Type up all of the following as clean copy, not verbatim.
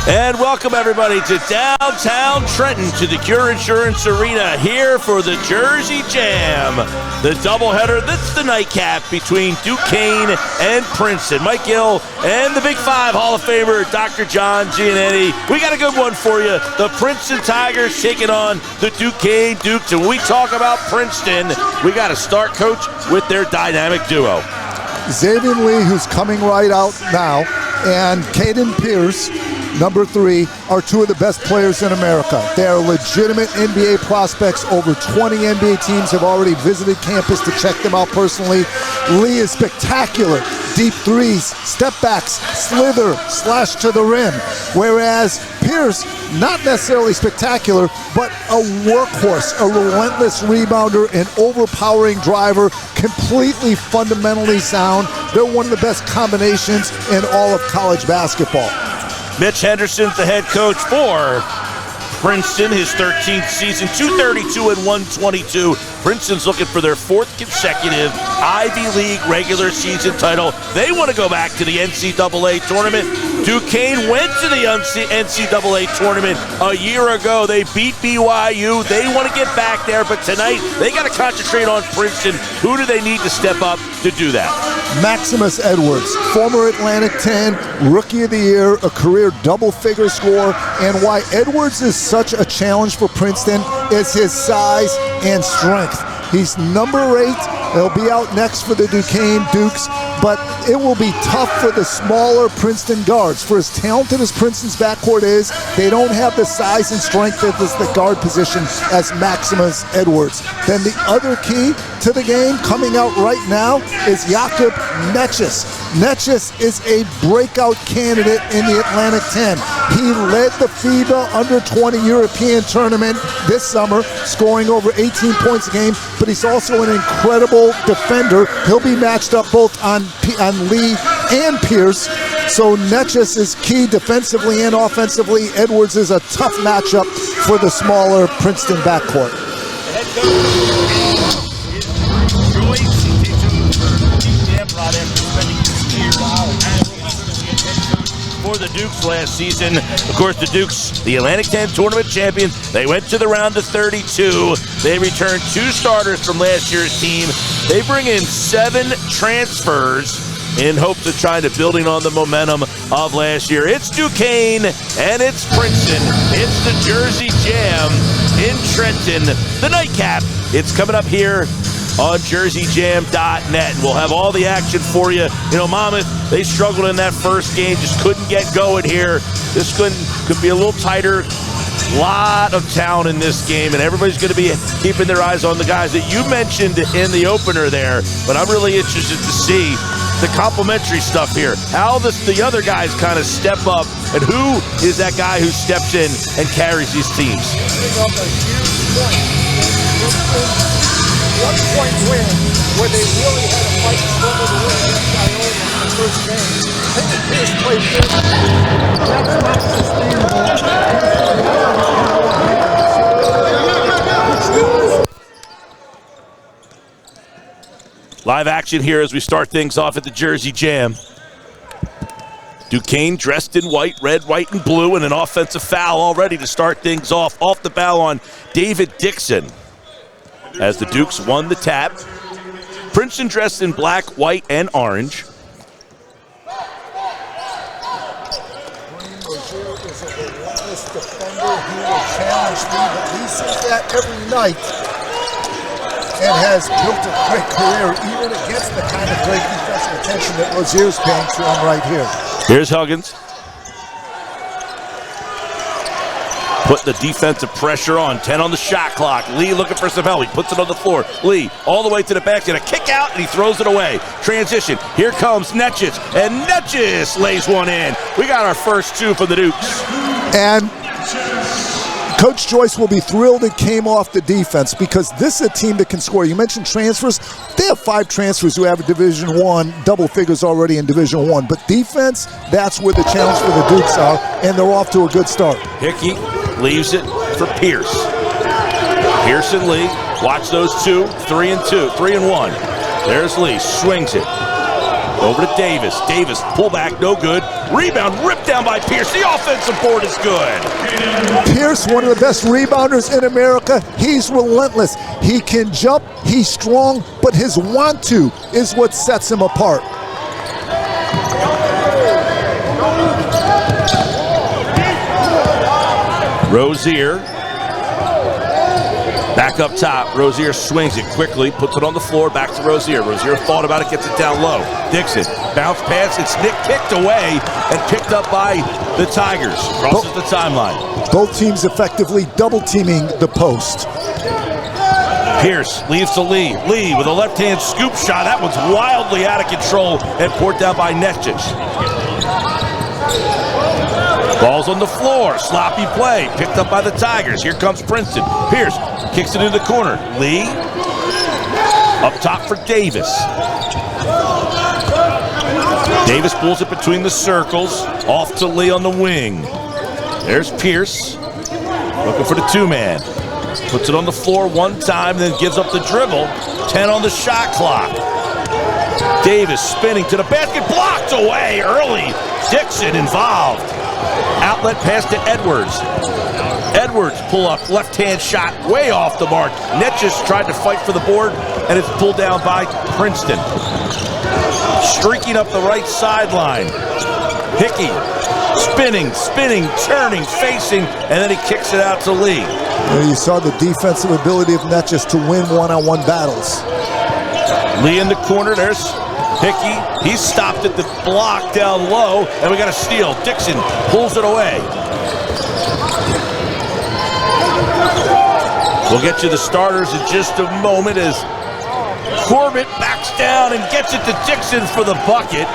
And welcome everybody to downtown Trenton to the Cure Insurance Arena here for the Jersey Jam. The doubleheader, that's the nightcap between Duquesne and Princeton. Mike Gill and the Big Five Hall of Famer, Dr. John Giannetti. We got a good one for you. The Princeton Tigers taking on the Duquesne Dukes. And when we talk about Princeton, we got to start, Coach, with their dynamic duo. Xavier Lee, who's coming right out now, and Caden Pierce, number 3, are two of the best players in America. They are legitimate NBA prospects. Over 20 NBA teams have already visited campus to check them out personally. Lee is spectacular. Deep threes, step backs, slither, slash to the rim. Whereas Pierce, not necessarily spectacular, but a workhorse, a relentless rebounder, an overpowering driver, completely fundamentally sound. They're one of the best combinations in all of college basketball. Mitch Henderson's the head coach for Princeton, his 13th season, 232 and 122. Princeton's looking for their 4th consecutive Ivy League regular season title. They want to go back to the NCAA tournament. Duquesne went to the NCAA tournament a year ago. They beat BYU. They want to get back there, but tonight they got to concentrate on Princeton. Who do they need to step up to do that? Maximus Edwards, former Atlantic 10, Rookie of the Year, a career double-figure scorer, and why Edwards is such a challenge for Princeton is his size and strength. He's number 8. He'll be out next for the Duquesne Dukes, but it will be tough for the smaller Princeton guards. For as talented as Princeton's backcourt is, they don't have the size and strength of the guard position as Maximus Edwards. Then the other key to the game coming out right now is Jakob Netjes. Netjes is a breakout candidate in the Atlantic 10. He led the FIBA Under-20 European Tournament this summer, scoring over 18 points a game, but he's also an incredible defender. He'll be matched up both on Lee and Pierce, so Netjes is key defensively and offensively. Edwards is a tough matchup for the smaller Princeton backcourt. For the Dukes last season. Of course, the Dukes, the Atlantic 10 tournament champions, they went to the round of 32. They returned 2 starters from last year's team. They bring in 7 transfers in hopes of trying to building on the momentum of last year. It's Duquesne and it's Princeton. It's the Jersey Jam in Trenton. The nightcap. It's coming up here on jerseyjam.net. We'll have all the action for you. You know, Monmouth, they struggled in that first game, just couldn't get going here. This could be a little tighter. Lot of talent in this game, and everybody's going to be keeping their eyes on the guys that you mentioned in the opener there. But I'm really interested to see the complimentary stuff here. How the other guys kind of step up, and who is that guy who steps in and carries these teams. One-point win where they really had a fight struggle to win against Iowa in the first game. I think Pierce played good. That's not sustainable. Live action here as we start things off at the Jersey Jam. Duquesne dressed in white, red, white, and blue, and an offensive foul already to start things off the bow on David Dixon. As the Dukes won the tap. Princeton dressed in black, white, and orange. Is a relentless defender. He will challenge me, but he sees that every night and has built a great career even against the kind of great defensive attention that Rozier's paying to him right here. Here's Huggins. Put the defensive pressure on. 10 on the shot clock. Lee looking for some help. He puts it on the floor. Lee all the way to the back. Gonna kick out, and he throws it away. Transition. Here comes Netjes, and Netjes lays one in. We got our first 2 for the Dukes. And Coach Joyce will be thrilled it came off the defense because this is a team that can score. You mentioned transfers. They have 5 transfers who have a Division I, double figures already in Division I. But defense, that's where the challenge for the Dukes are, and they're off to a good start. Hickey leaves it for Pierce. Pierce and Lee. Watch those 2, 3 and 2, 3 and 1. There's Lee, swings it. Over to Davis. Davis, pull back, no good. Rebound, ripped down by Pierce. The offensive board is good. Pierce, one of the best rebounders in America. He's relentless. He can jump, he's strong, but his want to is what sets him apart. Rozier. Back up top. Rozier swings it quickly, puts it on the floor, back to Rozier. Rozier thought about it, gets it down low. Dixon, bounce pass, it's kicked away and picked up by the Tigers. Crosses the timeline. Both teams effectively double-teaming the post. Pierce leaves to Lee. Lee with a left-hand scoop shot. That one's wildly out of control and poured down by Necic. Ball's on the floor. Sloppy play. Picked up by the Tigers. Here comes Princeton. Pierce kicks it in the corner. Lee up top for Davis. Davis pulls it between the circles. Off to Lee on the wing. There's Pierce looking for the two-man. Puts it on the floor one time, then gives up the dribble. 10 on the shot clock. Davis spinning to the basket. Blocked away early. Dixon involved. Outlet pass to Edwards. Edwards pull up, left-hand shot, way off the mark. Necic tried to fight for the board, and it's pulled down by Princeton. Streaking up the right sideline. Hickey, spinning, turning, facing, and then he kicks it out to Lee. You saw the defensive ability of Necic to win one-on-one battles. Lee in the corner, there's Hickey. He stopped at the block down low, and we got a steal. Dixon pulls it away. We'll get you the starters in just a moment as Corbett backs down and gets it to Dixon for the bucket.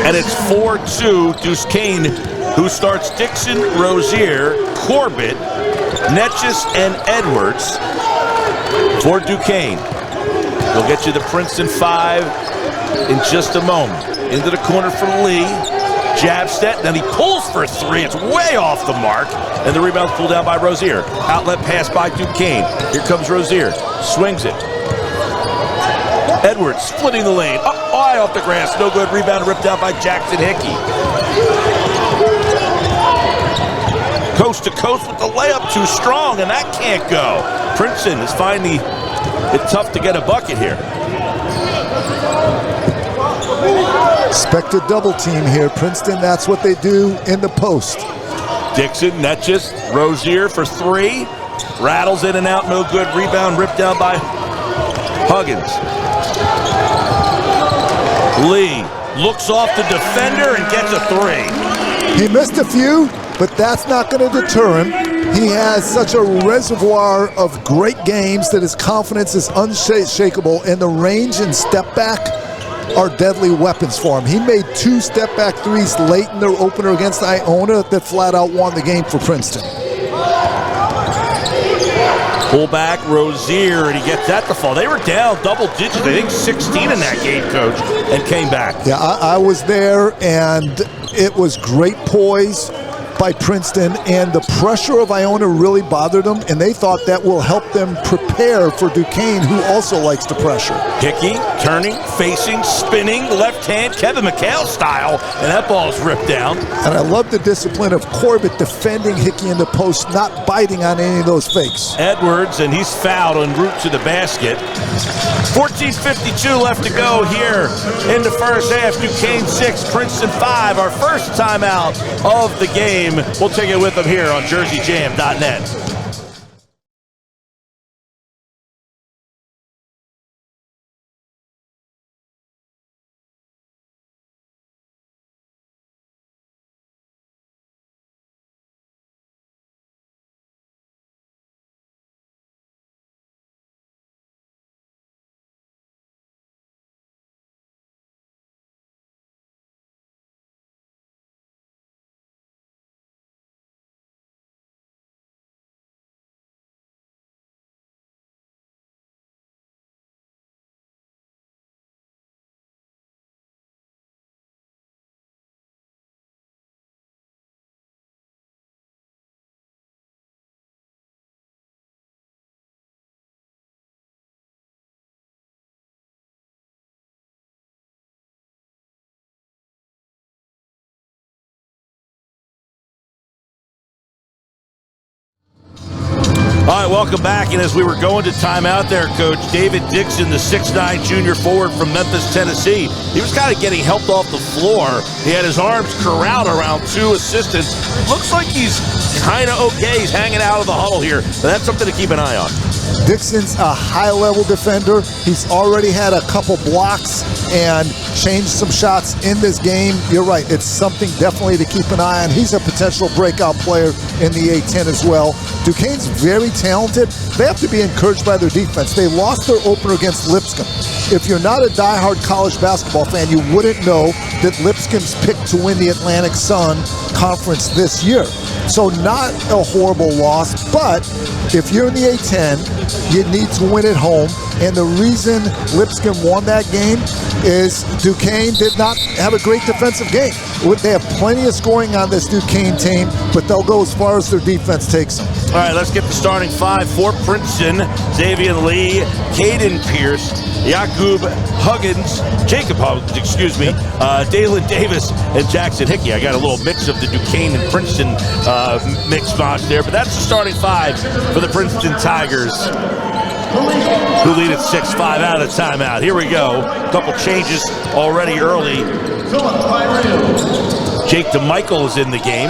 And it's 4-2. Duquesne, who starts Dixon, Rozier, Corbett, Necic, and Edwards for Duquesne. We'll get you the Princeton 5 in just a moment. Into the corner for Lee. Jab step, then he pulls for three. It's way off the mark. And the rebound's pulled down by Rozier. Outlet pass by Duquesne. Here comes Rozier. Swings it. Edwards splitting the lane. Eye off the grass. No good. Rebound ripped out by Jackson Hickey. Coast to coast with the layup. Too strong, and that can't go. Princeton is finding it tough to get a bucket here. Expected double team here. Princeton, that's what they do in the post. Dixon, Necic, Rozier for three. Rattles in and out, no good. Rebound ripped down by Huggins. Lee looks off the defender and gets a three. He missed a few, but that's not going to deter him. He has such a reservoir of great games that his confidence is unshakable, and the range and step back are deadly weapons for him. He made 2 step-back threes late in their opener against Iona that flat-out won the game for Princeton. Pull back, Rozier, and he gets that to fall. They were down double digits, I think 16 in that game, Coach, and came back. Yeah, I was there, and it was great poise by Princeton, and the pressure of Iona really bothered them, and they thought that will help them prepare for Duquesne, who also likes to pressure. Hickey turning, facing, spinning, left hand, Kevin McHale style, and that ball's ripped down. And I love the discipline of Corbett defending Hickey in the post, not biting on any of those fakes. Edwards, and he's fouled en route to the basket. 14:52 left to go here in the first half. Duquesne 6, Princeton 5, our first timeout of the game. We'll take it with them here on JerseyJam.net. Welcome back, and as we were going to timeout there, Coach, David Dixon, the 6'9" junior forward from Memphis, Tennessee, he was kind of getting helped off the floor. He had his arms corralled around two assistants. Looks like he's kind of okay. He's hanging out of the huddle here, but that's something to keep an eye on. Dixon's a high-level defender. He's already had a couple blocks and changed some shots in this game. You're right. It's something definitely to keep an eye on. He's a potential breakout player in the A-10 as well. Duquesne's very talented. They have to be encouraged by their defense. They lost their opener against Lipscomb. If you're not a diehard college basketball fan, you wouldn't know that Lipscomb's picked to win the Atlantic Sun Conference this year. So not a horrible loss, but if you're in the A-10, you need to win at home. And the reason Lipscomb won that game is Duquesne did not have a great defensive game. They have plenty of scoring on this Duquesne team, but they'll go as far as their defense takes them. All right, let's get the starting five for Princeton. Xavier Lee, Caden Pierce, Jacob Huggins, Dalen Davis, and Jackson Hickey. I got a little mix of the Duquesne and Princeton mix match there, but that's the starting five for the Princeton Tigers, who lead at 6-5 out of the timeout. Here we go. A couple changes already early. Jake DeMichael is in the game,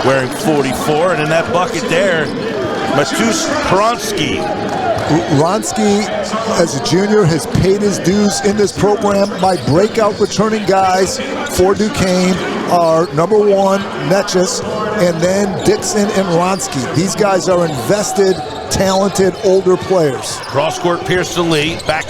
wearing 44, and in that bucket there, Matus Pronsky. Ronsky, as a junior, has paid his dues in this program. My breakout returning guys for Duquesne are number one, Netchus, and then Dixon and Ronsky. These guys are invested, talented, older players. Cross-court Pearson Lee, back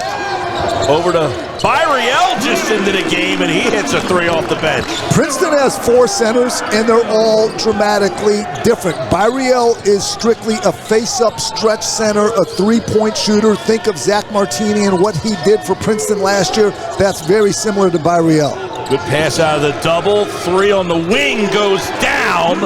over to Byriel, just into the game, and he hits a three off the bench. Princeton has four centers, and they're all dramatically different. Byriel is strictly a face-up stretch center, a three-point shooter. Think of Zach Martini and what he did for Princeton last year. That's very similar to Byriel. Good pass out of the double. Three on the wing goes down.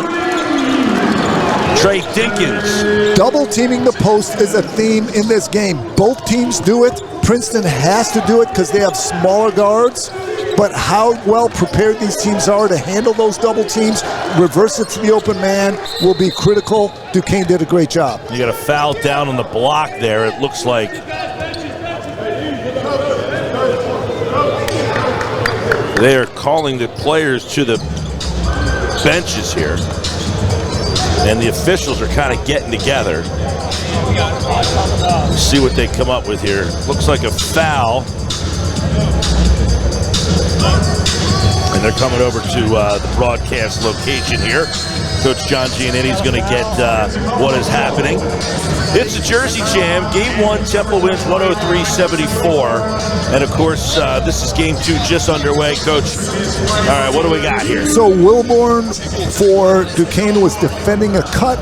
Trey Dinkins. Double teaming the post is a theme in this game. Both teams do it. Princeton has to do it because they have smaller guards, but how well prepared these teams are to handle those double teams, reverse it to the open man, will be critical. Duquesne did a great job. You got a foul down on the block there, it looks like. They are calling the players to the benches here, and the officials are kind of getting together. Let's see what they come up with here. Looks like a foul. And they're coming over to the broadcast location here. Coach John Giannini's going to get what is happening. It's the Jersey Jam. Game 1, Temple wins 103-74. And, of course, this is Game 2 just underway. Coach, all right, what do we got here? So Wilborn for Duquesne was defending a cut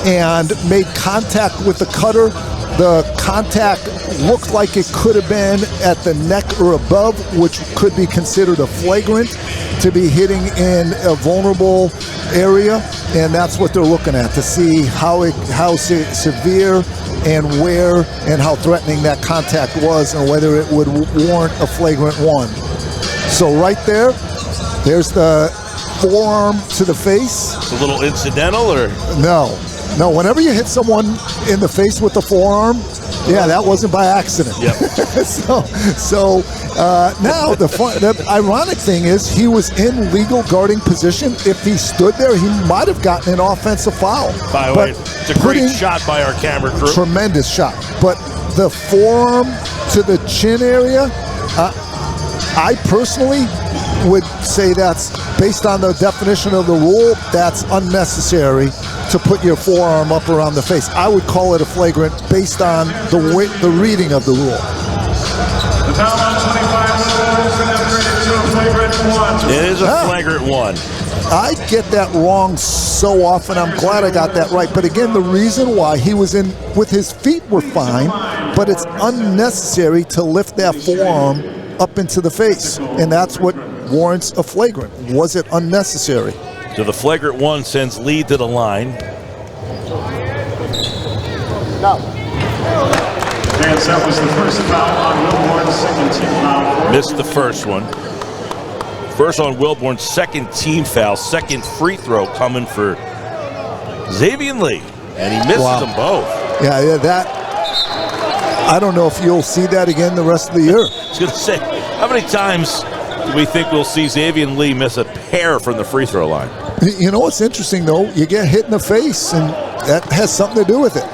and made contact with the cutter. The contact looked like it could have been at the neck or above, which could be considered a flagrant, to be hitting in a vulnerable area, and that's what they're looking at, to see how severe and where and how threatening that contact was and whether it would warrant a flagrant one. So right there's the forearm to the face. It's a little incidental, or? No, whenever you hit someone in the face with the forearm, yeah, that wasn't by accident. Yep. Now the ironic thing is he was in legal guarding position. If he stood there, he might have gotten an offensive foul. By the way, it's a great shot by our camera crew. Tremendous shot. But the forearm to the chin area, I personally would say that's, based on the definition of the rule, that's unnecessary to put your forearm up around the face. I would call it a flagrant based on the reading of the rule. It is a flagrant one. I get that wrong so often. I'm glad I got that right. But again, the reason why he was in with his feet were fine, but it's unnecessary to lift that forearm up into the face, and that's what warrants a flagrant. Was it unnecessary? So the flagrant one sends Lee to the line. No. Chance, that was the first foul on Wilborn, second team foul. Missed the first one. First on Wilborn, second team foul, second free throw coming for Xavier Lee, and he misses them both. Yeah, that. I don't know if you'll see that again the rest of the year. I was going to say, how many times do we think we'll see Xavier Lee miss a pair from the free throw line? You know what's interesting, though? You get hit in the face, and that has something to do with it.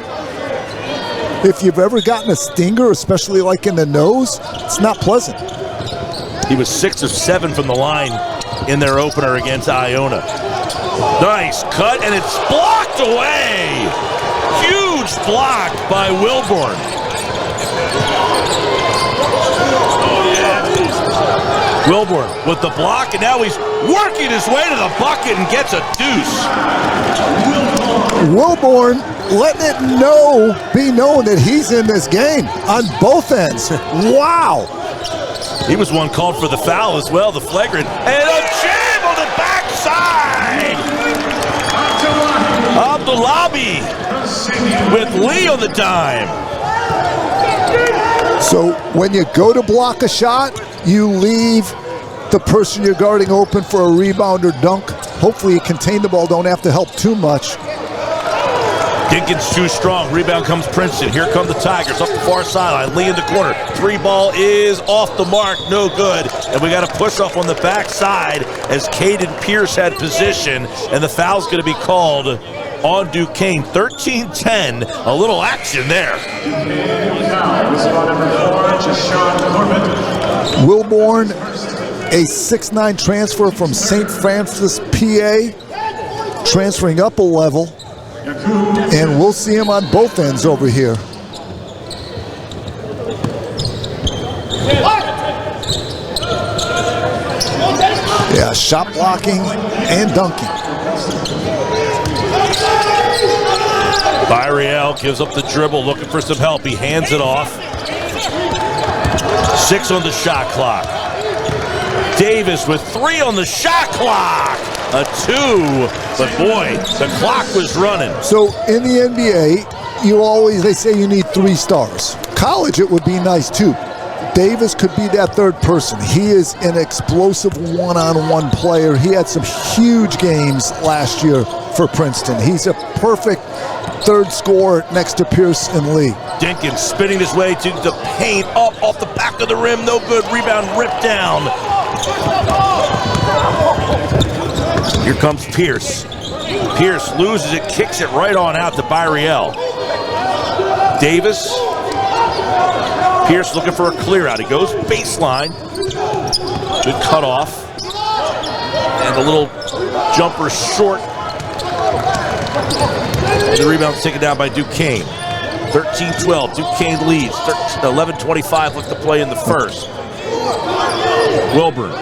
If you've ever gotten a stinger, especially like in the nose, it's not pleasant. He was 6 of 7 from the line in their opener against Iona. Nice cut, and it's blocked away. Huge block by Wilborn. Wilborn with the block, and now he's working his way to the bucket and gets a deuce. Wilborn letting it be known that he's in this game on both ends. Wow. He was one called for the foul as well, the flagrant, and a jam on the backside. Abdullabi with Lee on the dime. So when you go to block a shot, you leave the person you're guarding open for a rebound or dunk. Hopefully you contain the ball, don't have to help too much. Dinkins too strong. Rebound comes Princeton. Here come the Tigers up the far sideline. Lee in the corner. Three ball is off the mark. No good. And we got a push off on the backside as Caden Pierce had position. And the foul's going to be called on Duquesne. 13-10. A little action there. Wilborn, a 6'9" transfer from St. Francis, PA, transferring up a level. And we'll see him on both ends over here. Yeah, shot blocking and dunking. Byriel gives up the dribble, looking for some help. He hands it off. 6 on the shot clock. Davis with 3 on the shot clock. A 2, but boy, the clock was running. So in the NBA, they say you need 3 stars. College, it would be nice too. Davis could be that third person. He is an explosive one-on-one player. He had some huge games last year for Princeton. He's a perfect third scorer next to Pierce and Lee. Dinkins spinning his way to the paint, up off the back of the rim, no good. Rebound ripped down. Here comes Pierce. Pierce loses it, kicks it right on out to Byriel. Davis. Pierce looking for a clear out. He goes baseline. Good cutoff. And a little jumper short. The rebound's taken down by Duquesne. 13-12. Duquesne leads. 11:25 left to play in the first. Wilburn.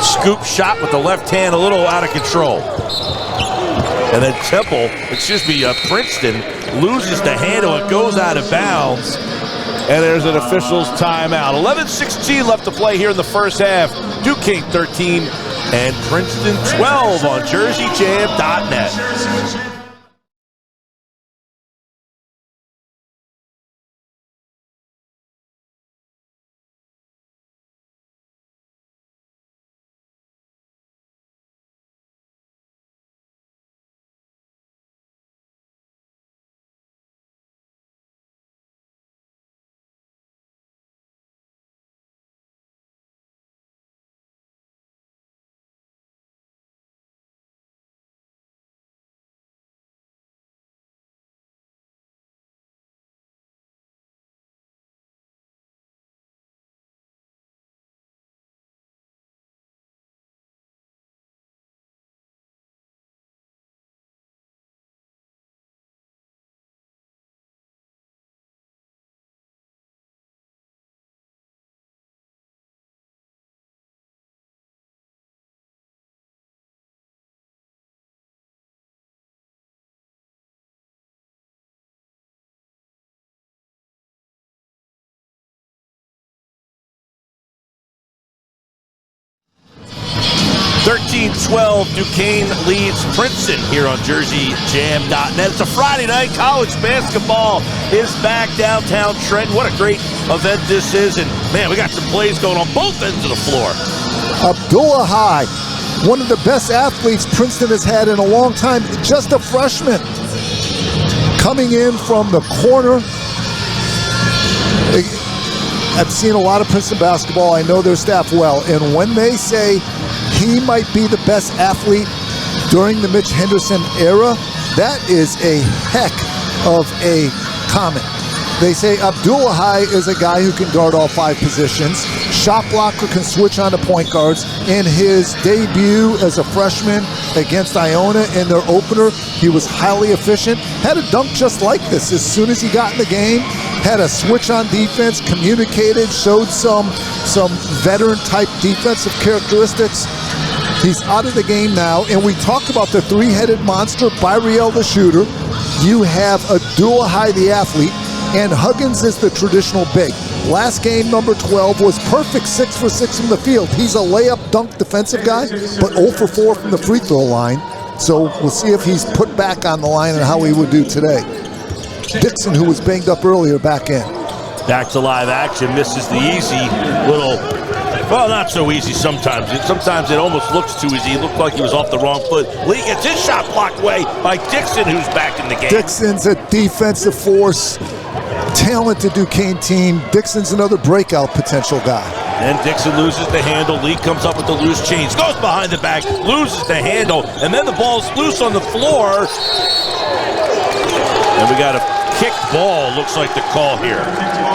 Scoop shot with the left hand, a little out of control. And then Princeton loses the handle. It goes out of bounds. And there's an official's timeout. 11:16 left to play here in the first half. Duquesne 13 and Princeton 12 on JerseyJam.net. Duquesne leads Princeton here on JerseyJam.net. It's a Friday night. College basketball is back downtown Trenton. What a great event this is. And, man, we got some plays going on both ends of the floor. Abdullah High, one of the best athletes Princeton has had in a long time. Just a freshman. Coming in from the corner, I've seen a lot of Princeton basketball. I know their staff well. And when they say he might be the best athlete during the Mitch Henderson era, that is a heck of a comment. They say Abdullahi is a guy who can guard all 5 positions. Shot blocker, can switch on to point guards. In his debut as a freshman against Iona in their opener, he was highly efficient. Had a dunk just like this as soon as he got in the game. Had a switch on defense, communicated, showed some veteran-type defensive characteristics. He's out of the game now, and we talked about the 3-headed monster, Byriel the shooter. You have Abdullahi the athlete, and Huggins is the traditional big. Last game, number 12, was perfect 6 for 6 from the field. He's a layup dunk defensive guy, but 0 for 4 from the free throw line. So we'll see if he's put back on the line and how he would do today. Dixon, who was banged up earlier, back in. Back to live action, misses the easy little, well, not so easy sometimes. Sometimes it almost looks too easy. It looked like he was off the wrong foot. Lee gets his shot blocked away by Dixon, who's back in the game. Dixon's a defensive force. Talented Duquesne team. Dixon's another breakout potential guy. Then Dixon loses the handle. Lee comes up with the loose chains, goes behind the back, loses the handle, and then the ball's loose on the floor. And we got a kick ball, looks like the call here.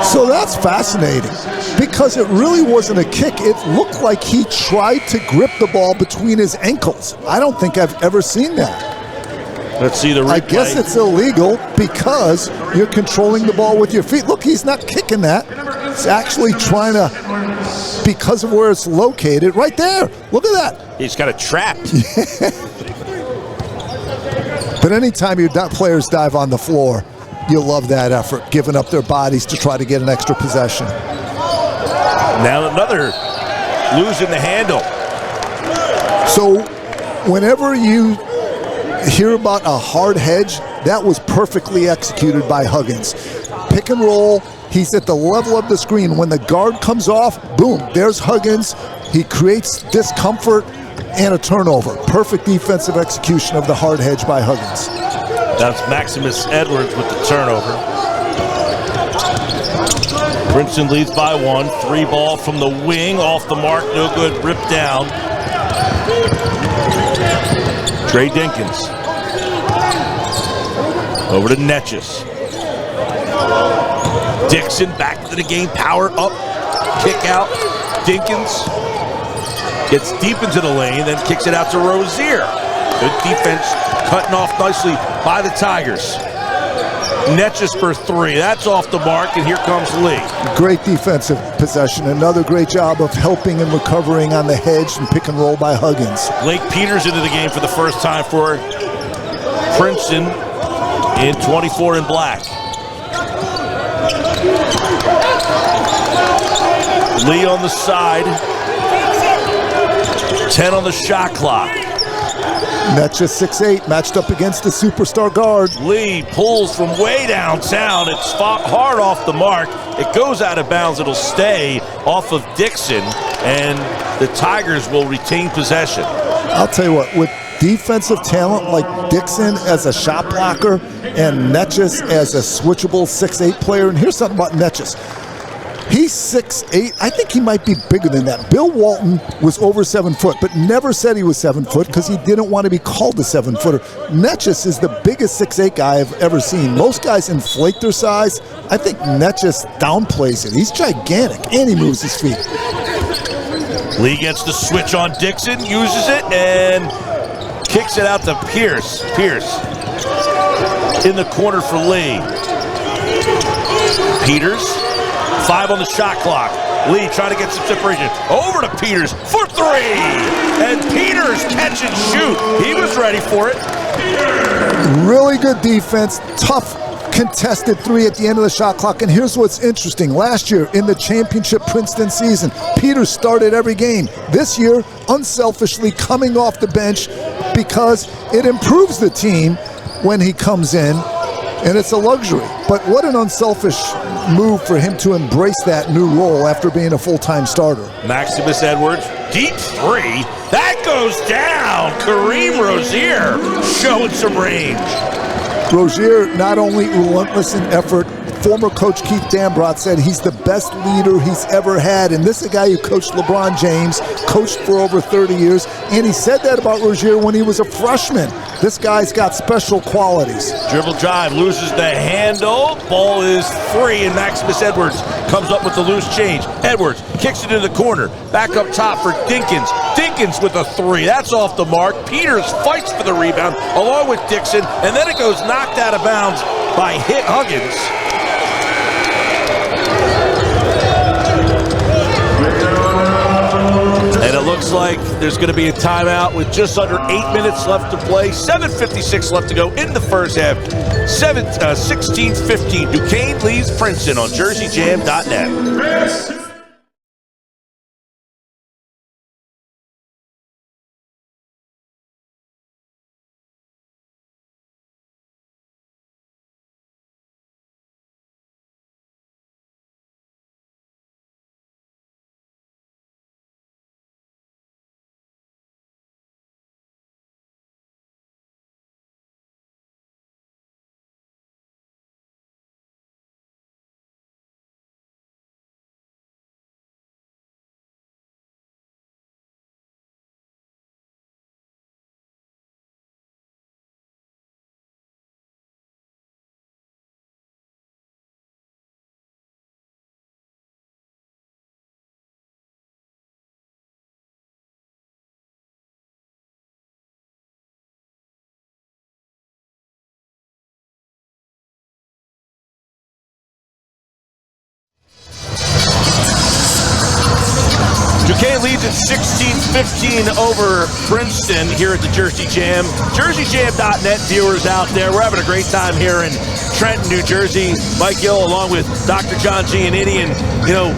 So that's fascinating because it really wasn't a kick. It looked like he tried to grip the ball between his ankles. I don't think I've ever seen that. Let's see the replay. I guess it's illegal because you're controlling the ball with your feet. Look, he's not kicking that. It's actually trying to, because of where it's located, right there. Look at that. He's got it trapped. But anytime your players dive on the floor, you love that effort, giving up their bodies to try to get an extra possession. Now another losing the handle. So whenever you hear about a hard hedge, that was perfectly executed by Huggins. Pick and roll, he's at the level of the screen. When the guard comes off, boom, there's Huggins. He creates discomfort and a turnover. Perfect defensive execution of the hard hedge by Huggins. That's Maximus Edwards with the turnover. Princeton leads by 1. 3 ball from the wing, off the mark, no good, ripped down. Trey Dinkins. Over to Netches. Dixon back to the game, power up, kick out. Dinkins gets deep into the lane, then kicks it out to Rozier. Good defense, cutting off nicely by the Tigers. Netches for 3, that's off the mark, and here comes Lee. Great defensive possession. Another great job of helping and recovering on the hedge and pick and roll by Huggins. Blake Peters into the game for the first time for Princeton in 24 in black. Lee on the side. 10 on the shot clock. Netches 6'8", matched up against the superstar guard. Lee pulls from way downtown. It's hard off the mark. It goes out of bounds. It'll stay off of Dixon, and the Tigers will retain possession. I'll tell you what, with defensive talent like Dixon as a shot blocker and Netches as a switchable 6'8" player, and here's something about Netches. He's 6'8". I think he might be bigger than that. Bill Walton was over 7 foot, but never said he was 7 foot because he didn't want to be called a 7-footer. Netches is the biggest 6'8" guy I've ever seen. Most guys inflate their size. I think Netches downplays it. He's gigantic, and he moves his feet. Lee gets the switch on Dixon, uses it, and kicks it out to Pierce. Pierce in the corner for Lee. Peters. 5 on the shot clock. Lee trying to get some separation. Over to Peters for 3. And Peters catch and shoot. He was ready for it. Really good defense. Tough contested 3 at the end of the shot clock. And here's what's interesting. Last year in the championship Princeton season, Peters started every game. This year, unselfishly coming off the bench because it improves the team when he comes in. And it's a luxury. But what an unselfish move for him to embrace that new role after being a full-time starter. Maximus Edwards, deep 3. That goes down. Kareem Rozier showing some range. Rozier, not only relentless in effort, former coach Keith Dambrot said he's the best leader he's ever had, and this is a guy who coached LeBron James, coached for over 30 years, and he said that about Rozier when he was a freshman. This guy's got special qualities. Dribble drive, loses the handle, ball is free, and Maximus Edwards comes up with the loose change. Edwards kicks it into the corner, back up top for Dinkins. Dinkins with a three, that's off the mark. Peters fights for the rebound along with Dixon, and then it goes knocked out of bounds by Huggins. And it looks like there's going to be a timeout with just under 8 minutes left to play. 7:56 left to go in the first half. 16-15. Duquesne leads Princeton on JerseyJam.net. Duquesne leads at 16-15 over Princeton here at the Jersey Jam. JerseyJam.net viewers out there, we're having a great time here in Trenton, New Jersey. Mike Gill along with Dr. John Giannitti, and you know,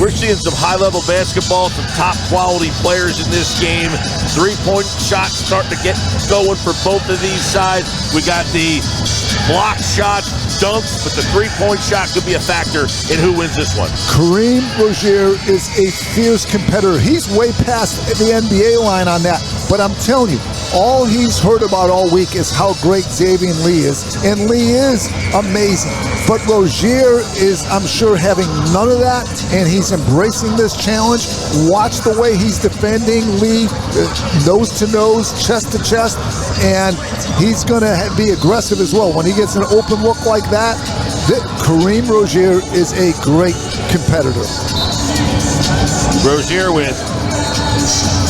we're seeing some high-level basketball, some top-quality players in this game. Three-point shots starting to get going for both of these sides. We got the block shots, dunks, but the three-point shot could be a factor in who wins this one. Kareem Rozier is a fierce competitor. He's way past the NBA line on that. But I'm telling you, all he's heard about all week is how great Xavier Lee is. And Lee is amazing. But Rozier is, I'm sure, having none of that, and he's embracing this challenge. Watch the way he's defending Lee, nose to nose, chest to chest, and he's going to be aggressive as well. When he gets an open look like that, Kareem Rozier is a great competitor. Rozier with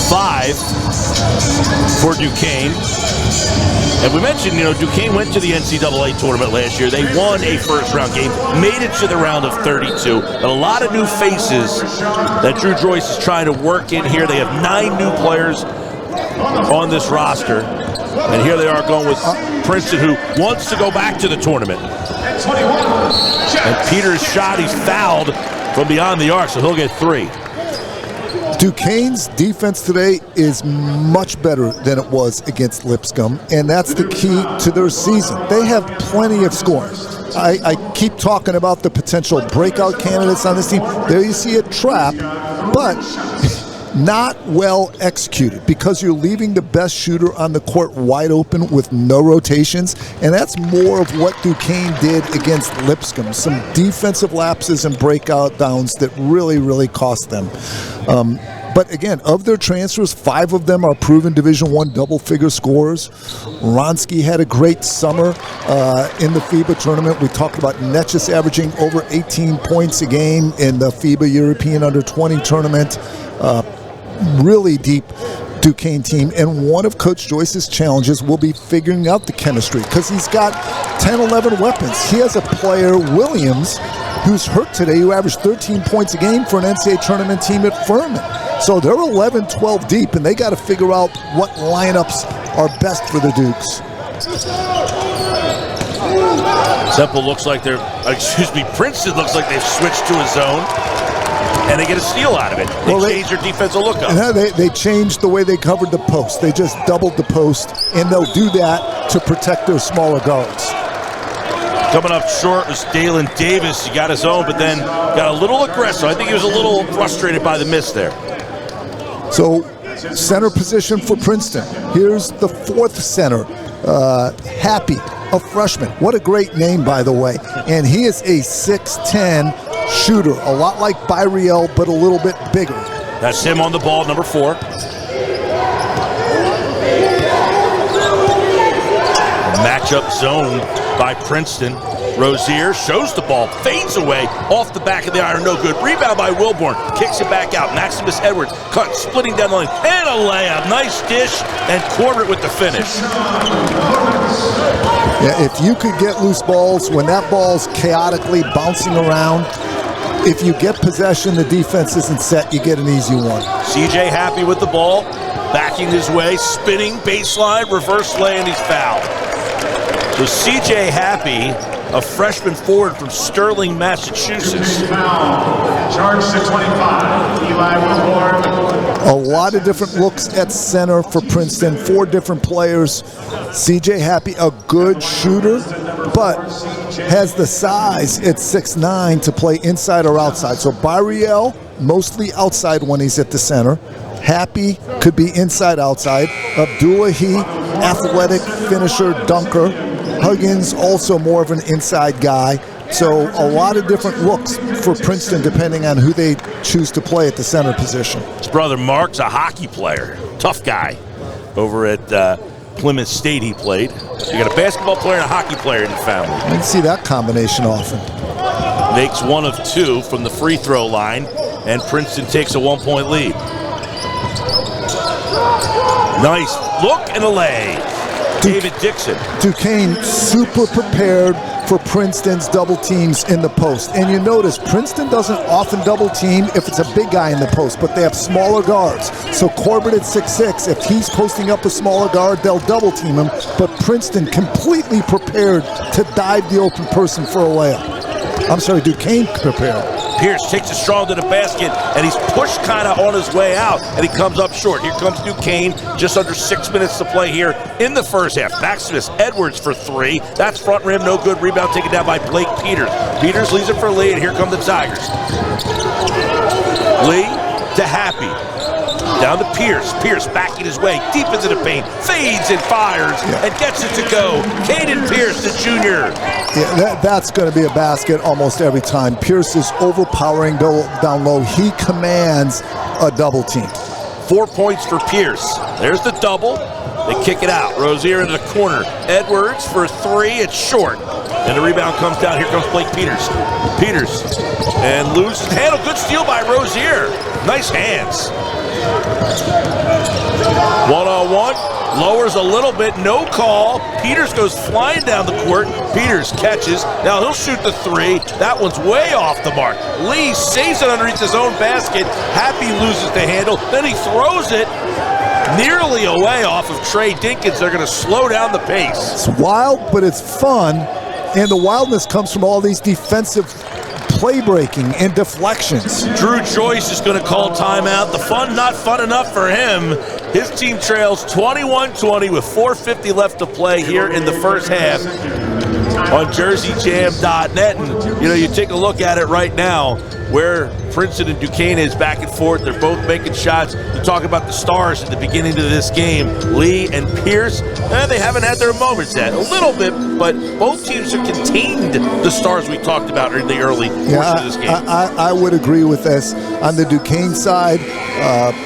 5 for Duquesne. And we mentioned, you know, Duquesne went to the NCAA tournament last year. They won a first-round game, made it to the round of 32. And a lot of new faces that Drew Joyce is trying to work in here. They have 9 new players on this roster. And here they are going with Princeton, who wants to go back to the tournament. And Peters' shot, he's fouled from beyond the arc, so he'll get 3. Duquesne's defense today is much better than it was against Lipscomb, and that's the key to their season. They have plenty of scoring. I keep talking about the potential breakout candidates on this team. There you see a trap, but not well executed because you're leaving the best shooter on the court wide open with no rotations, and that's more of what Duquesne did against Lipscomb. Some defensive lapses and breakout downs that really cost them. But again, of their transfers, 5 of them are proven Division I double-figure scorers. Ronsky had a great summer in the FIBA tournament. We talked about Netchus averaging over 18 points a game in the FIBA European Under-20 tournament. Really deep Duquesne team, and one of Coach Joyce's challenges will be figuring out the chemistry because he's got 10, 11 weapons. He has a player, Williams, who's hurt today, who averaged 13 points a game for an NCAA tournament team at Furman. So they're 11, 12 deep, and they got to figure out what lineups are best for the Dukes. Temple looks like Princeton looks like they've switched to a zone. And they get a steal out of it. They change their defensive look up. They changed the way they covered the post. They just doubled the post, and they'll do that to protect their smaller guards. Coming up short was Dalen Davis. He got his own, but then got a little aggressive. I think he was a little frustrated by the miss there. So, center position for Princeton. Here's the 4th center, Happy. a freshman. What a great name, by the way. And he is a 6'10" shooter, a lot like Byriel, but a little bit bigger. That's him on the ball, number 4. Matchup zone by Princeton. Rozier shows the ball, fades away, off the back of the iron, no good. Rebound by Wilborn, kicks it back out. Maximus Edwards, cut, splitting down the lane, and a layup. Nice dish, and Corbett with the finish. Yeah, if you could get loose balls, when that ball's chaotically bouncing around, if you get possession, the defense isn't set, you get an easy one. CJ happy with the ball, backing his way, spinning, baseline, reverse lay, and he's fouled. So CJ Happy, a freshman forward from Sterling, Massachusetts. Charge to 25, Eli Wilborn. A lot of different looks at center for Princeton, 4 different players. CJ Happy, a good shooter, but has the size at 6'9" to play inside or outside. So Byriel, mostly outside when he's at the center. Happy could be inside, outside. Abdullahi, athletic finisher, dunker. Huggins, also more of an inside guy. So a lot of different looks for Princeton depending on who they choose to play at the center position. His brother Mark's a hockey player, tough guy. Over at Plymouth State he played. You got a basketball player and a hockey player in the family. I didn't see that combination often. Makes 1 of 2 from the free throw line, and Princeton takes a 1-point lead. Nice look and a lay. David Dixon. Duquesne super prepared for Princeton's double teams in the post. And you notice Princeton doesn't often double team if it's a big guy in the post, but they have smaller guards. So Corbett at 6'6", if he's posting up a smaller guard, they'll double team him. But Princeton completely prepared to dive the open person for a layup. I'm sorry, Duquesne prepared. Pierce takes it strong to the basket, and he's pushed kind of on his way out, and he comes up short. Here comes Duquesne, just under 6 minutes to play here in the first half. Maximus Edwards for 3. That's front rim, no good. Rebound taken down by Blake Peters. Peters leaves it for Lee, and here come the Tigers. Lee to Happy. Down to Pierce. Pierce backing his way deep into the paint. Fades and fires and gets it to go. Caden Pierce, the junior. Yeah, that's going to be a basket almost every time. Pierce is overpowering down low. He commands a double team. 4 points for Pierce. There's the double. They kick it out. Rozier into the corner. Edwards for 3. It's short. And the rebound comes down. Here comes Blake Peters. Peters. And loses handle. Good steal by Rozier. Nice hands. 1-on-1. Lowers a little bit. No call. Peters goes flying down the court. Peters catches. Now he'll shoot the 3. That one's way off the mark. Lee saves it underneath his own basket. Happy loses the handle. Then he throws it nearly away off of Trey Dinkins. They're going to slow down the pace. It's wild, but it's fun. And the wildness comes from all these defensive play breaking and deflections. Drew Joyce is going to call timeout. The fun not fun enough for him. His team trails 21-20 with 4:50 left to play here in the first half on JerseyJam.net. And, you take a look at it right now where Princeton and Duquesne is back and forth. They're both making shots. You talk about the stars at the beginning of this game. Lee and Pierce, they haven't had their moments yet. A little bit, but both teams have contained the stars we talked about in the early portion of this game. I would agree with this. On the Duquesne side,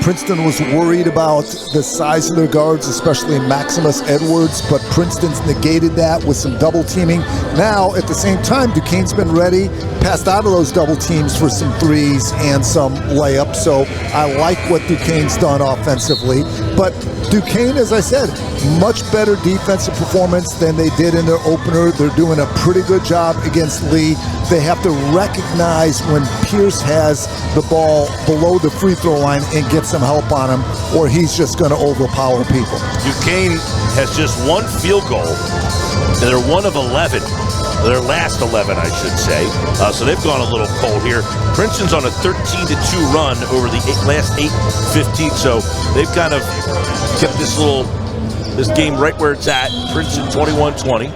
Princeton was worried about the size of their guards, especially Maximus Edwards, but Princeton's negated that with some double teaming. Now, at the same time, Duquesne's been ready, passed out of those double teams for some threes and some layups, so I like what Duquesne's done offensively. But Duquesne, as I said, much better defensive performance than they did in their opener. They're doing a pretty good job against Lee. They have to recognize when Pierce has the ball below the free throw line and get some help on him, or he's just going to overpower people. Duquesne has just 1 field goal, and they're 1 of 11. Their last 11, I should say. So they've gone a little cold here. Princeton's on a 13-2 run over the last 8-15. So they've kind of kept this game right where it's at. Princeton 21-20.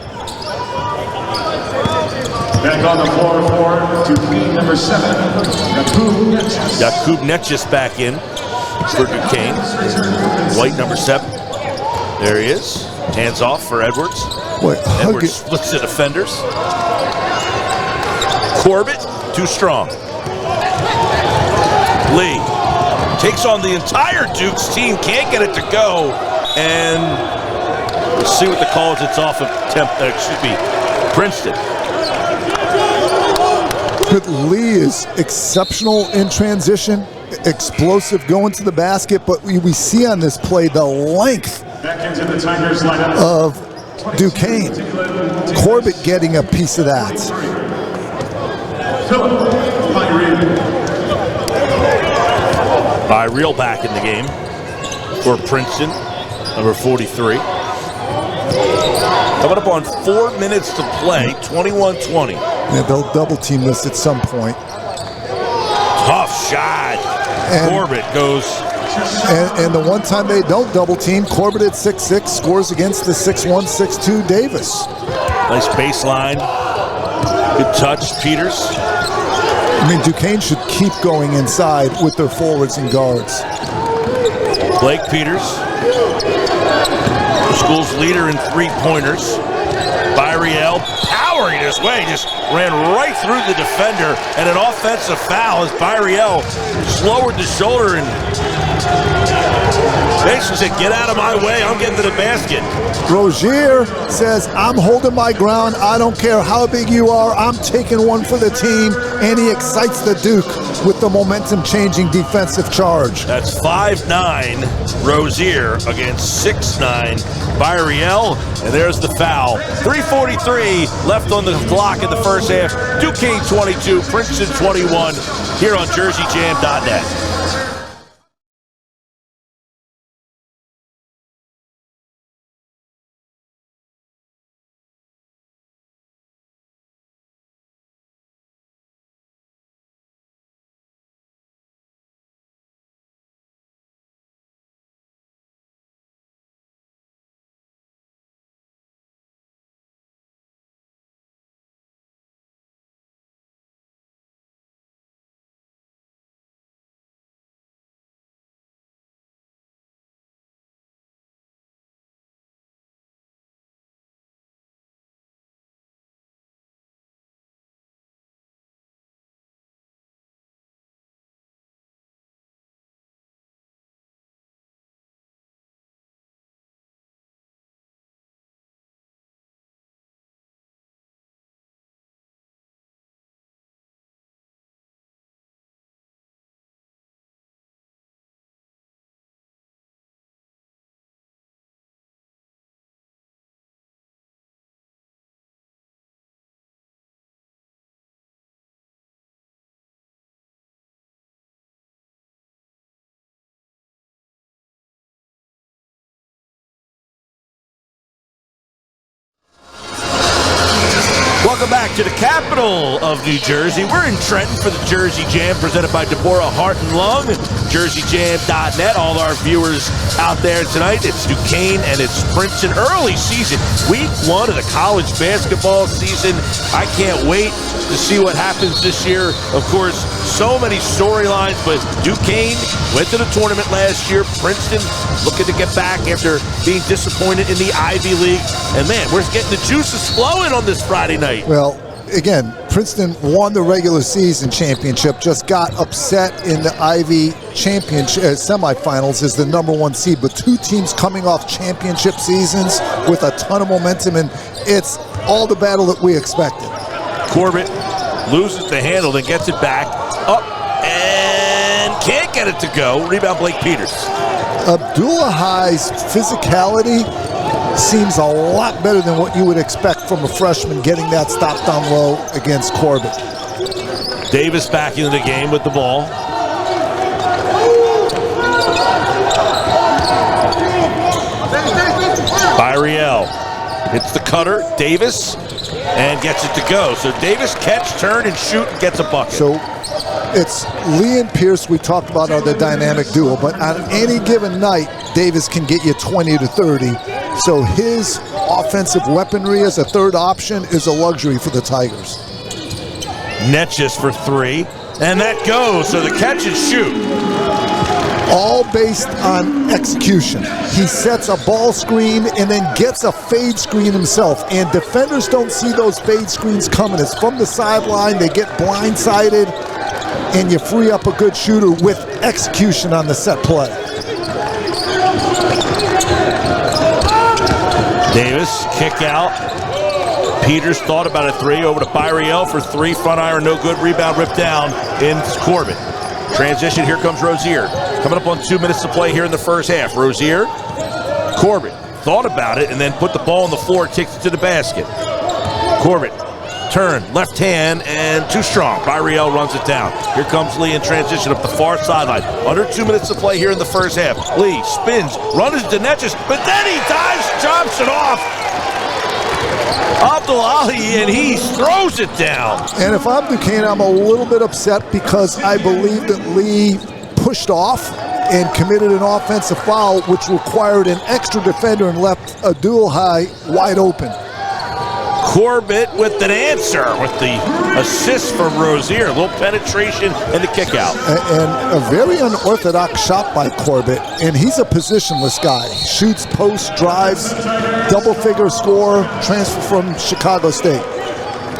Back on the floor for Duquesne, number 7, Jakub Netjes back in for Duquesne. White, number 7. There he is. Hands off for Edwards. Boy, Edwards splits the defenders. Corbett, too strong. Lee takes on the entire Dukes team, can't get it to go, and let's see what the call is. It's off of Princeton. But Lee is exceptional in transition, explosive going to the basket, but we see on this play the length of Duquesne. Corbett getting a piece of that. Real back in the game for Princeton, number 43. Coming up on 4 minutes to play, 21-20. Yeah, they'll double team this at some point. Tough shot. And Corbett goes. And the one time they don't double team, Corbett at 6'6", scores against the 6'1", 6'2" Davis. Nice baseline. Good touch, Peters. I mean, Duquesne should keep going inside with their forwards and guards. Blake Peters, the school's leader in three-pointers. Byriel powering his way, just ran right through the defender, and an offensive foul as Byriel lowered the shoulder and basically said, "Get out of my way, I'm getting to the basket." Rozier says, "I'm holding my ground. I don't care how big you are. I'm taking one for the team," and he excites the Duke with the momentum-changing defensive charge. That's 5'9", Rozier against 6'9", Byriel, and there's the foul. 3:43 left on the clock in the first half. Duquesne 22, Princeton 21, here on JerseyJam.net. Welcome back to the capital of New Jersey. We're in Trenton for the Jersey Jam, presented by Deborah Heart and Lung, JerseyJam.net. All our viewers out there tonight, it's Duquesne and it's Princeton. Early season, week 1 of the college basketball season. I can't wait to see what happens this year. Of course, so many storylines, but Duquesne went to the tournament last year. Princeton looking to get back after being disappointed in the Ivy League. And man, we're getting the juices flowing on this Friday night. Well, again, Princeton won the regular season championship, just got upset in the Ivy championship semifinals as the #1 seed, but two teams coming off championship seasons with a ton of momentum, and it's all the battle that we expected. Corbett loses the handle, then gets it back up and can't get it to go. Rebound, Blake Peters. Abdullah High's physicality seems a lot better than what you would expect from a freshman getting that stop down low against Corbett. Davis back into the game with the ball. Byriel hits the cutter, Davis, and gets it to go. So Davis catch, turn, and shoot, and gets a bucket. So it's Lee and Pierce we talked about are the dynamic duo, but on any given night, Davis can get you 20 to 30. So his offensive weaponry as a third option is a luxury for the Tigers. Netjes for 3, and that goes. So the catch and shoot All based on execution. He sets a ball screen and then gets a fade screen himself. And defenders don't see those fade screens coming. It's from the sideline. They get blindsided, and you free up a good shooter with execution on the set play. Davis, kick out. Peters thought about a three, over to Byriel for three, front iron, no good, rebound ripped down in Corbett. Transition, here comes Rozier. Coming up on 2 minutes to play here in the first half. Rozier, Corbett thought about it and then put the ball on the floor, takes it to the basket. Corbett, turn, left hand, and too strong. Byriel runs it down. Here comes Lee in transition up the far sideline. Under 2 minutes to play here in the first half. Lee spins, runs to Netches, but then he dives, jumps it off. Abdul Ali, and he throws it down. And if I'm Duquesne, I'm a little bit upset because I believe that Lee pushed off and committed an offensive foul, which required an extra defender and left Abdul Ali wide open. Corbett with an answer with the assist from Rozier. A little penetration and the kick out. And a very unorthodox shot by Corbett. And he's a positionless guy. Shoots, posts, drives, double-figure score, transfer from Chicago State.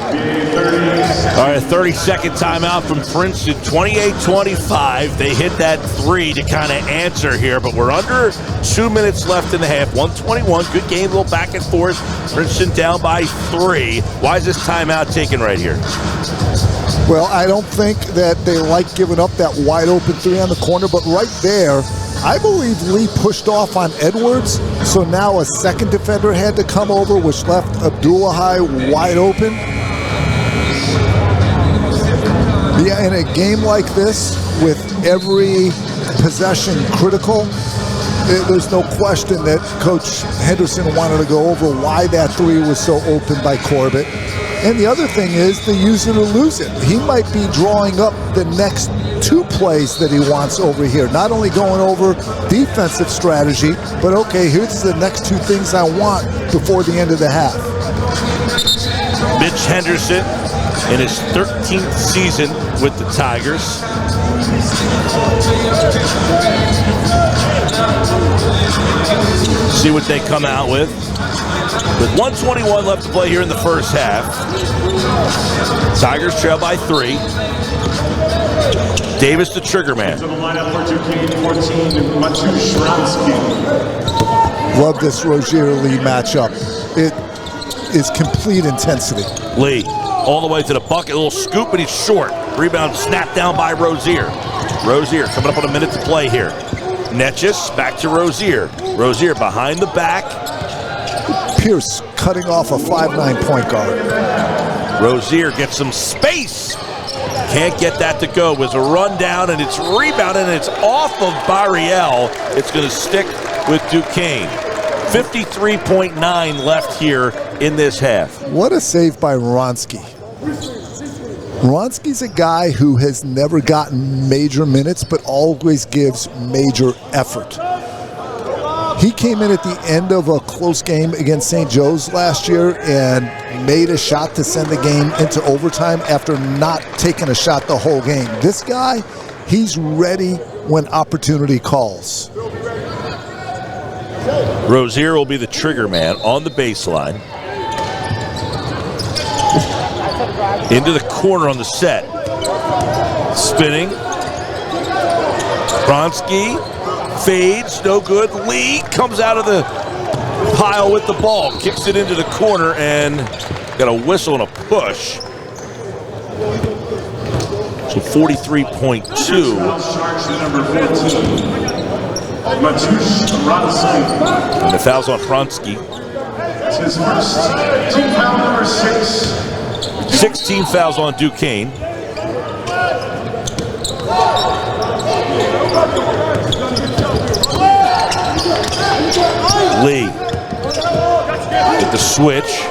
All right, 30-second timeout from Princeton, 28-25. They hit that three to kind of answer here, but we're under 2 minutes left in the half. 121, good game, a little back and forth. Princeton down by 3. Why is this timeout taken right here? Well, I don't think that they like giving up that wide open three on the corner, but right there, I believe Lee pushed off on Edwards, so now a second defender had to come over, which left Abdul Ali wide open. Yeah, in a game like this, with every possession critical, there's no question that Coach Henderson wanted to go over why that three was so open by Corbett. And the other thing is the use it or lose it. He might be drawing up the next 2 plays that he wants over here. Not only going over defensive strategy, but okay, here's the next 2 things I want before the end of the half. Mitch Henderson in his 13th season with the Tigers. See what they come out with. With 1:21 left to play here in the first half. Tigers trail by 3. Davis the trigger man. To the lineup for Duquesne, 14, Matusz Wronski. Love this Rozier-Lee matchup. It is complete intensity. Lee all the way to the bucket, a little scoop, and he's short. Rebound snapped down by Rozier. Rozier coming up on a minute to play here. Netches back to Rozier. Rozier behind the back. Pierce cutting off a 5'9" point guard. Rozier gets some space. Can't get that to go. It was a run down, and it's rebounded, and it's off of Byriel. It's going to stick with Duquesne. 53.9 left here in this half. What a save by Wronski. Wronski's a guy who has never gotten major minutes, but always gives major effort. He came in at the end of a close game against St. Joe's last year and made a shot to send the game into overtime after not taking a shot the whole game. This guy, he's ready when opportunity calls. Rozier will be the trigger man on the baseline. Into the corner on the set. Spinning. Wronski fades, no good. Lee comes out of the pile with the ball, kicks it into the corner, and got a whistle and a push. So 43.2. Number 15, Matusz Wronski. And the foul's on Wronski. It's his first team foul, number 6. 16 fouls on Duquesne. Lee with the switch.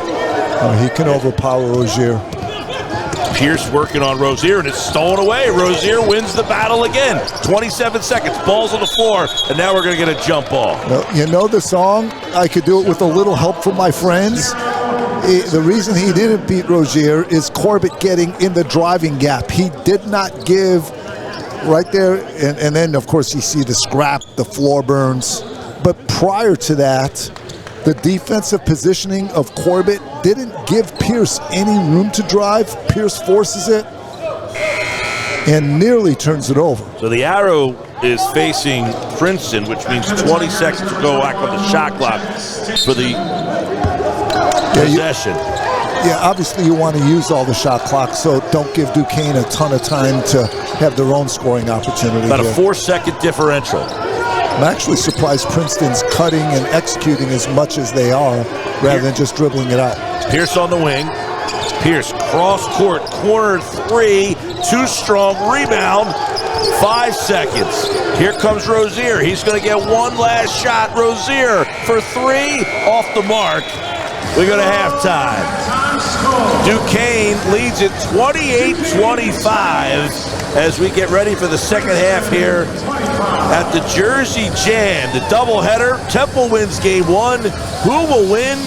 Oh, he can overpower Rozier. Pierce working on Rozier, and it's stolen away. Rozier wins the battle again. 27 seconds, ball's on the floor, and now we're going to get a jump ball. Well, you know the song, I Could Do It With a Little Help From My Friends? The reason he didn't beat Rozier is Corbett getting in the driving gap. He did not give right there, and then of course you see the scrap, the floor burns. But prior to that, the defensive positioning of Corbett didn't give Pierce any room to drive. Pierce forces it and nearly turns it over. So the arrow is facing Princeton, which means 20 seconds to go back on the shot clock for the possession. Yeah, obviously you want to use all the shot clock, so don't give Duquesne a ton of time to have their own scoring opportunity. About here. a 4-second differential. I'm actually surprised Princeton's cutting and executing as much as they are rather than just dribbling it out. Pierce on the wing. Pierce cross court, corner three, too strong, rebound, 5 seconds. Here comes Rozier. He's going to get one last shot. Rozier for three, off the mark. We go to halftime. Duquesne leads it 28-25 as we get ready for the second half here at the Jersey Jam. The doubleheader. Temple wins game one. Who will win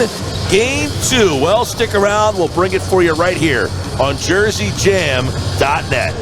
game two? Well, stick around. We'll bring it for you right here on JerseyJam.net.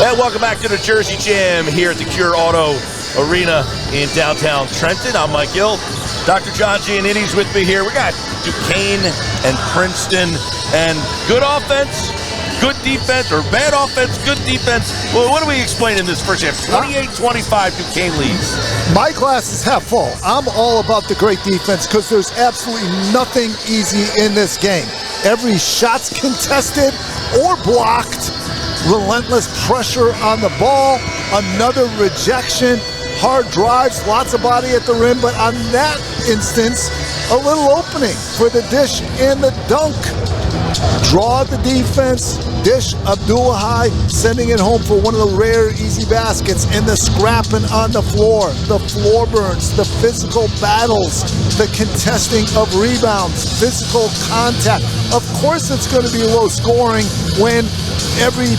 And welcome back to the Jersey Jam here at the Cure Auto Arena in downtown Trenton. I'm Mike Gill. Dr. John Giannini's with me here. We got Duquesne and Princeton, and good offense, good defense, or bad offense, good defense. Well, what do we explain in this first half? 28-25, Duquesne leads. My glass is half full. I'm all about the great defense because there's absolutely nothing easy in this game. Every shot's contested or blocked. Relentless pressure on the ball. Another rejection. Hard drives, lots of body at the rim, but on that instance, a little opening for the dish and the dunk. Draw the defense, dish Abdullahi, sending it home for one of the rare easy baskets, and the scrapping on the floor burns, the physical battles, the contesting of rebounds, physical contact. Of course it's going to be low scoring when every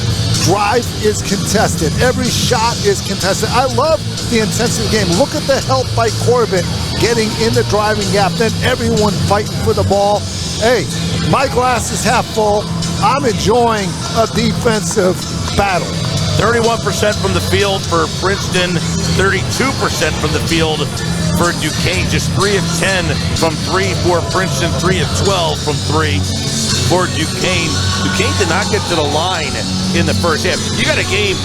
drive is contested, every shot is contested. I love the intensity of the game. Look at the help by Corbett getting in the driving gap, then everyone fighting for the ball. Hey, my glass is half full. I'm enjoying a defensive battle. 31% from the field for Princeton, 32% from the field for Duquesne. Just 3 of 10 from 3 for Princeton, 3 of 12 from 3 for Duquesne. Duquesne did not get to the line in the first half. You got a game,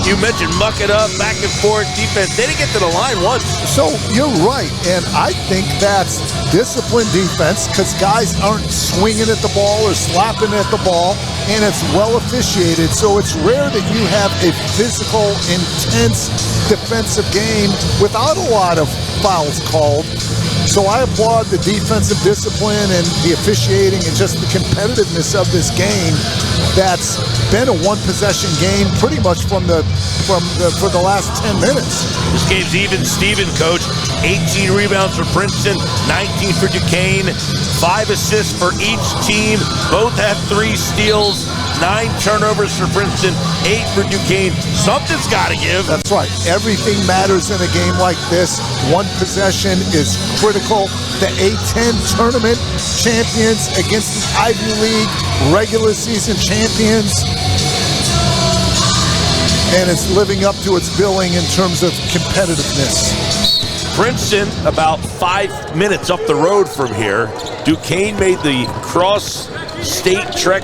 you mentioned muck it up, back and forth defense. They didn't get to the line once. So you're right, and I think that's disciplined defense because guys aren't swinging at the ball or slapping at the ball, and it's well officiated. So it's rare that you have a physical, intense defensive game without a lot of fouls called. So I applaud the defensive discipline and the officiating and just the competitiveness of this game that's been a one-possession game pretty much for the last 10 minutes. This game's even Steven, coach. 18 rebounds for Princeton, 19 for Duquesne, 5 assists for each team. Both have 3 steals, 9 turnovers for Princeton, 8 for Duquesne. Something's got to give. That's right. Everything matters in a game like this. One possession is critical. The A-10 tournament champions against the Ivy League regular season champions. And it's living up to its billing in terms of competitiveness. Princeton about 5 minutes up the road from here. Duquesne made the cross-state trek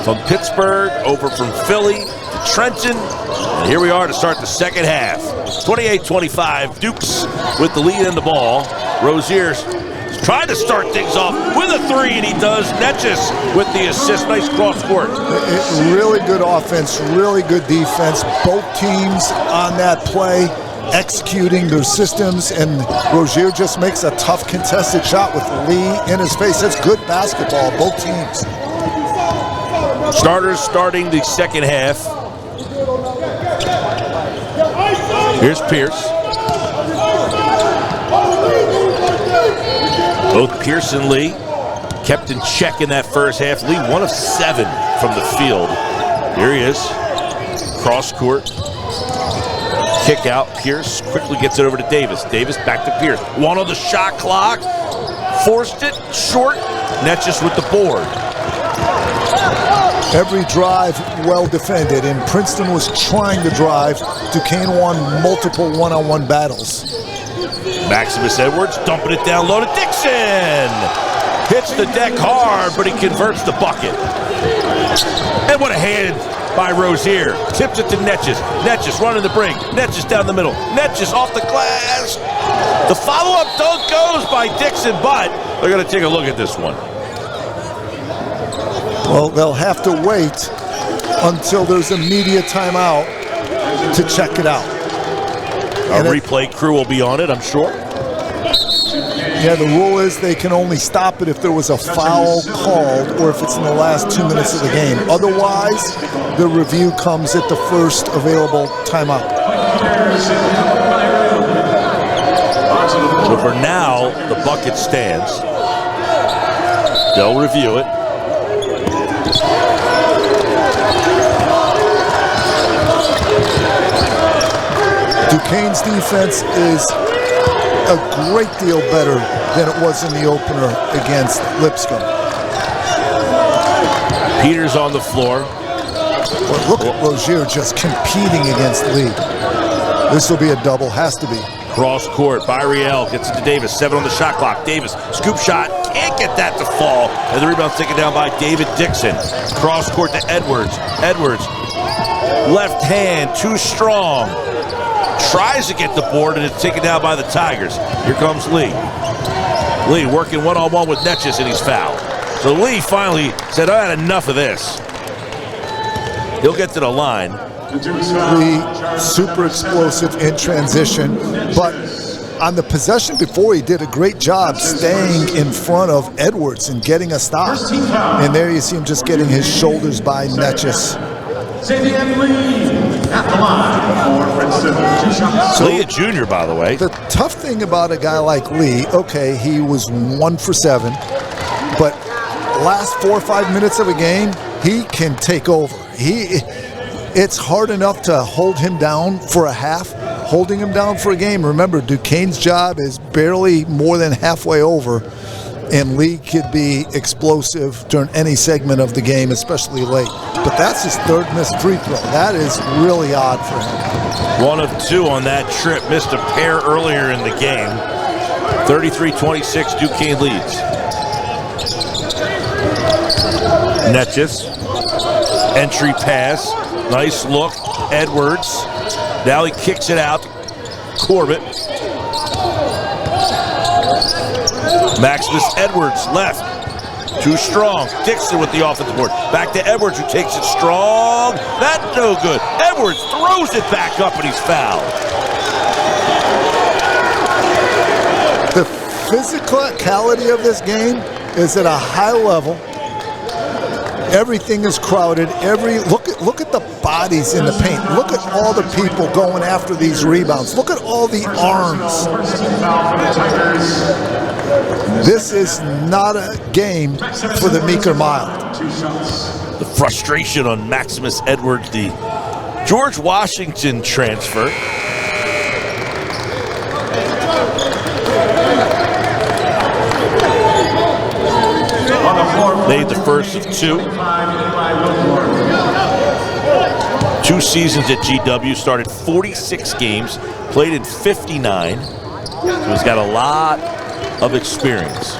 from Pittsburgh over from Philly to Trenton. And here we are to start the second half. 28-25, Dukes with the lead in the ball. Rozier's trying to start things off with a 3, and he does. Netjes with the assist. Nice cross court. Really good offense, really good defense. Both teams on that play executing their systems, and Rozier just makes a tough contested shot with Lee in his face. That's good basketball, both teams. Starters starting the second half. Here's Pierce. Both Pierce and Lee kept in check in that first half. Lee 1 of 7 from the field. Here he is. Cross court. Kick out. Pierce quickly gets it over to Davis. Davis back to Pierce. 1 on the shot clock. Forced it. Short. Netjes with the board. Every drive well defended, and Princeton was trying to drive. Duquesne won multiple one-on-one battles. Maximus Edwards dumping it down low to Dixon. Hits the deck hard, but he converts the bucket. And what a hand by Rozier. Tips it to Netjes. Netjes running the break. Netjes down the middle. Netjes off the glass. The follow-up dunk goes by Dixon, but they're going to take a look at this one. Well, they'll have to wait until there's a media timeout to check it out. Our replay crew will be on it, I'm sure. Yeah, the rule is they can only stop it if there was a foul called or if it's in the last 2 minutes of the game. Otherwise, the review comes at the first available timeout. So for now, the bucket stands. They'll review it. Duquesne's defense is a great deal better than it was in the opener against Lipscomb. Peters on the floor. Well, look at Rozier just competing against Lee. This will be a double, has to be. Cross court, Byriel gets it to Davis, 7 on the shot clock. Davis, scoop shot, can't get that to fall. And the rebound's taken down by David Dixon. Cross court to Edwards. Edwards, left hand, too strong. Tries to get the board, and it's taken down by the Tigers. Here comes Lee. Lee working one-on-one with Netjes, and he's fouled. So Lee finally said, I had enough of this. He'll get to the line. Lee, super explosive in transition, but on the possession before, he did a great job staying in front of Edwards and getting a stop. And there you see him just getting his shoulders by Netjes. So, Lee, a junior, by the way. The tough thing about a guy like Lee, okay, he was 1 for 7, but last 4 or 5 minutes of a game, he can take over. It's hard enough to hold him down for a half. Holding him down for a game, remember, Duquesne's job is barely more than halfway over, and Lee could be explosive during any segment of the game, especially late. But that's his 3rd missed free throw. That is really odd for him. 1 of 2 on that trip. Missed a pair earlier in the game. 33-26, Duquesne leads. Netjes, entry pass, nice look, Edwards. Now he kicks it out, Corbett. Maximus Edwards left, too strong. Dixon with the offensive board. Back to Edwards, who takes it strong. That's no good. Edwards throws it back up, and he's fouled. The physicality of this game is at a high level. Everything is crowded. Look at the bodies in the paint. Look at all the people going after these rebounds. Look at all the arms. This is not a game for the meek or mild. The frustration on Maximus Edwards, the George Washington transfer. Made the first of 2. 2 seasons at GW, started 46 games, played in 59. So he's got a lot of experience.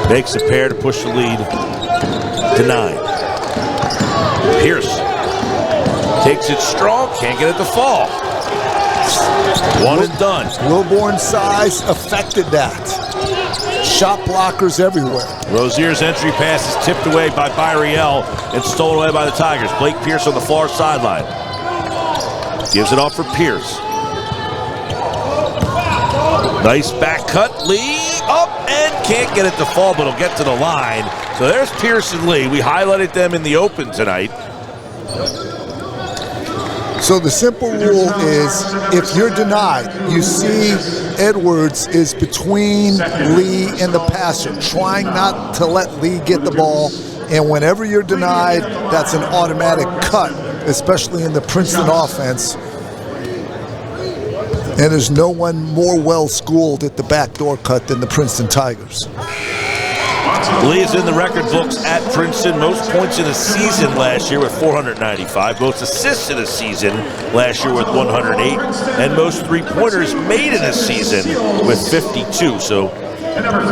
Makes a pair to push the lead to 9. Pierce takes it strong, can't get it to fall. 1 and done. Wilborn's size affected that. Shot blockers everywhere. Rozier's entry pass is tipped away by Byriel and stolen away by the Tigers. Blake Pierce on the far sideline. Gives it off for Pierce. Nice back cut. Lee up and can't get it to fall, but he'll get to the line. So there's Pierce and Lee. We highlighted them in the open tonight. So the simple rule is, if you're denied, you see Edwards is between Lee and the passer, trying not to let Lee get the ball. And whenever you're denied, that's an automatic cut, especially in the Princeton offense. And there's no one more well-schooled at the backdoor cut than the Princeton Tigers. Lee is in the record books at Princeton. Most points in a season last year with 495. Most assists in a season last year with 108. And most three-pointers made in a season with 52. So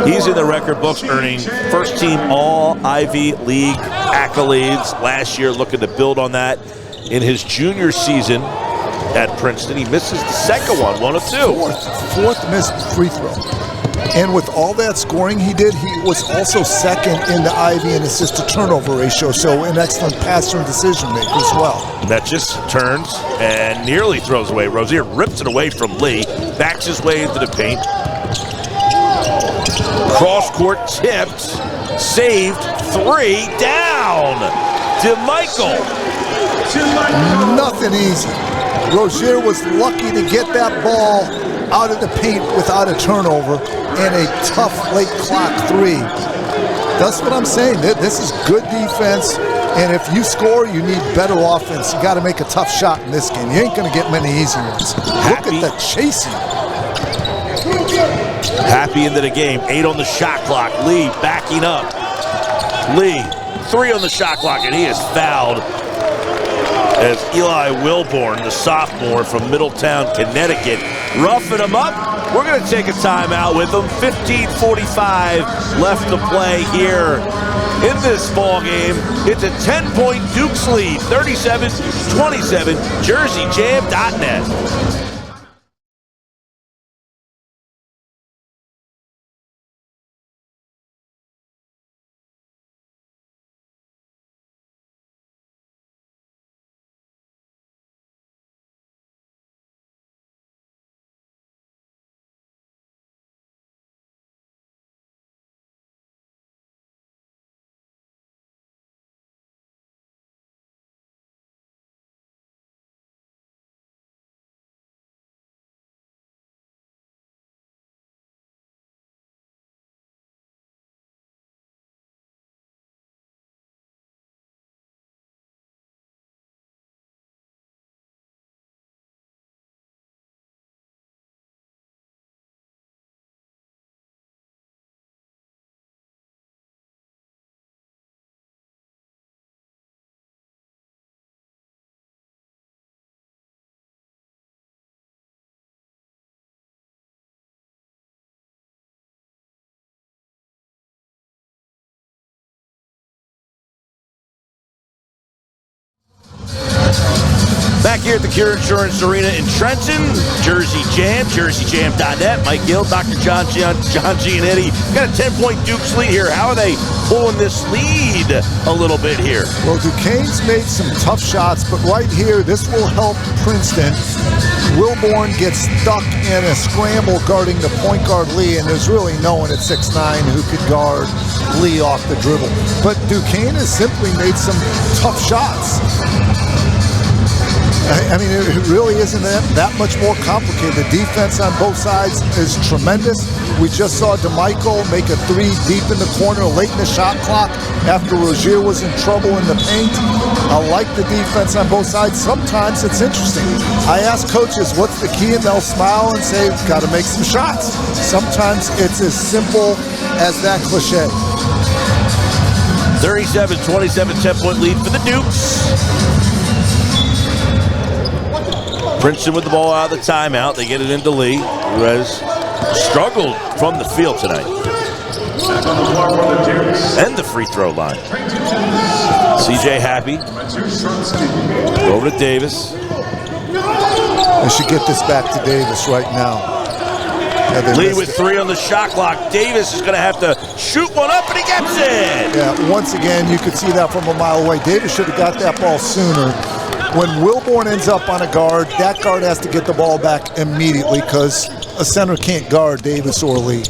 he's in the record books, earning first-team All-Ivy League accolades last year, looking to build on that in his junior season at Princeton. He misses the second one, 1 of 2. Fourth missed free throw. And with all that scoring he did, he was also second in the Ivy in assist-to-turnover ratio, so an excellent passer and decision-maker as well. That just turns and nearly throws away. Rozier rips it away from Lee, backs his way into the paint. Cross-court tipped, saved, 3, down to Michael. Nothing easy. Rozier was lucky to get that ball out of the paint without a turnover and a tough late clock 3. That's what I'm saying. This is good defense, and if you score, you need better offense. You got to make a tough shot in this game. You ain't going to get many easy ones. Look at the chasing. Happy into the game. 8 on the shot clock. Lee backing up. Lee, 3 on the shot clock, and he is fouled as Eli Wilborn, the sophomore from Middletown, Connecticut, roughing him up. We're going to take a timeout with them. 15:45 left to play here in this ball game. It's a 10-point Dukes lead, 37-27, JerseyJam.net. Back here at the Cure Insurance Arena in Trenton, Jersey Jam, JerseyJam.net. Mike Gill, Dr. John Giannetti. Got a 10-point Dukes lead here. How are they pulling this lead a little bit here? Well, Duquesne's made some tough shots, but right here, this will help Princeton. Wilborn gets stuck in a scramble guarding the point guard Lee, and there's really no one at 6'9" who could guard Lee off the dribble. But Duquesne has simply made some tough shots. I mean, it really isn't that much more complicated. The defense on both sides is tremendous. We just saw DeMichael make a 3 deep in the corner late in the shot clock after Rozier was in trouble in the paint. I like the defense on both sides. Sometimes it's interesting. I ask coaches, what's the key? And they'll smile and say, got to make some shots. Sometimes it's as simple as that cliche. 37-27, 10-point lead for the Dukes. Princeton with the ball out of the timeout. They get it into Lee, who has struggled from the field tonight. And the free throw line. CJ happy. Over to Davis. They should get this back to Davis right now. Yeah, Lee with 3 on the shot clock. Davis is going to have to shoot one up, and he gets it! Yeah, once again, you could see that from a mile away. Davis should have got that ball sooner. When Wilborn ends up on a guard, that guard has to get the ball back immediately because a center can't guard Davis or Lee.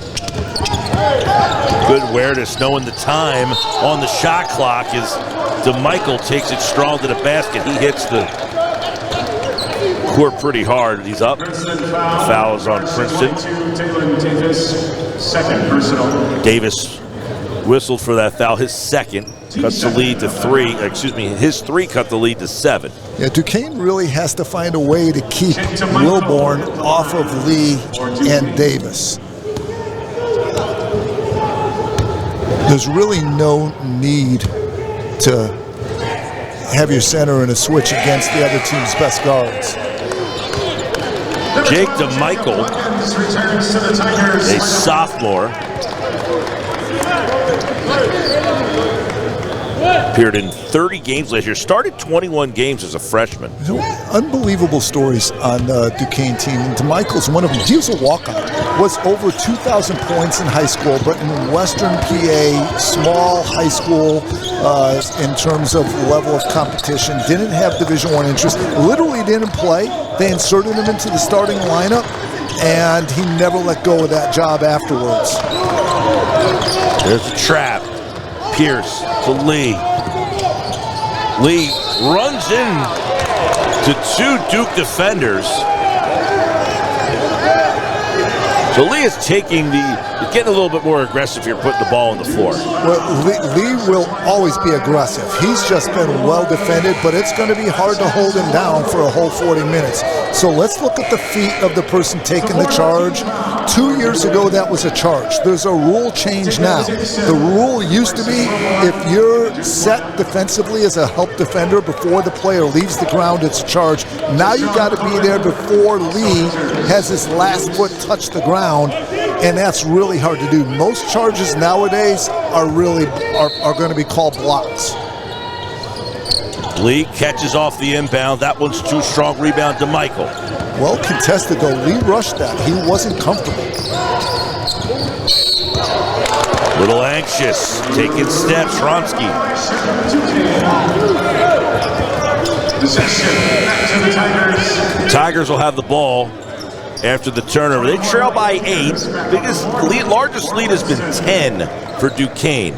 Good awareness, knowing the time on the shot clock as DeMichael takes it strong to the basket. He hits the court pretty hard. He's up. Foul is on Princeton. Second personal. Davis whistled for that foul. His second cuts the lead to 3. Excuse me, his 3 cut the lead to 7. Yeah, Duquesne really has to find a way to keep Wilborn off of Lee and Davis. There's really no need to have your center in a switch against the other team's best guards. Jake DeMichael, a sophomore, appeared in 30 games last year, started 21 games as a freshman. Unbelievable stories on the Duquesne team. DeMichael's one of them. He was a walk-on. Was over 2,000 points in high school, but in Western PA, small high school in terms of level of competition, didn't have Division I interest, literally didn't play. They inserted him into the starting lineup, and he never let go of that job afterwards. There's a trap. Pierce to Lee. Lee runs in to 2 Duke defenders. So Lee is getting a little bit more aggressive here, putting the ball on the floor. Well, Lee will always be aggressive. He's just been well defended, but it's going to be hard to hold him down for a whole 40 minutes. So let's look at the feet of the person taking the charge. 2 years ago, that was a charge. There's a rule change now. The rule used to be if you're set defensively as a help defender before the player leaves the ground, it's a charge. Now you got to be there before Lee has his last foot touch the ground, and that's really hard to do. Most charges nowadays are going to be called blocks. Lee catches off the inbound. That one's too strong. Rebound to Michael. Well contested, though. Lee rushed that. He wasn't comfortable. Little anxious. Taking steps. Hronsky. Tigers will have the ball after the turnover. They trail by 8. Largest lead has been 10 for Duquesne.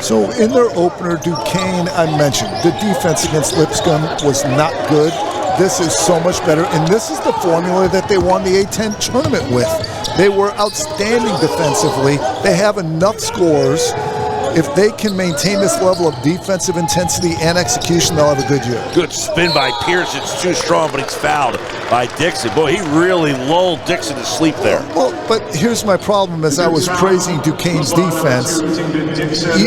So in their opener, Duquesne, I mentioned, the defense against Lipscomb was not good. This is so much better, and this is the formula that they won the A-10 tournament with. They were outstanding defensively. They have enough scores. If they can maintain this level of defensive intensity and execution, they'll have a good year. Good spin by Pierce. It's too strong, but he's fouled by Dixon. Boy, he really lulled Dixon to sleep there. Well, but here's my problem as I was praising Duquesne's defense.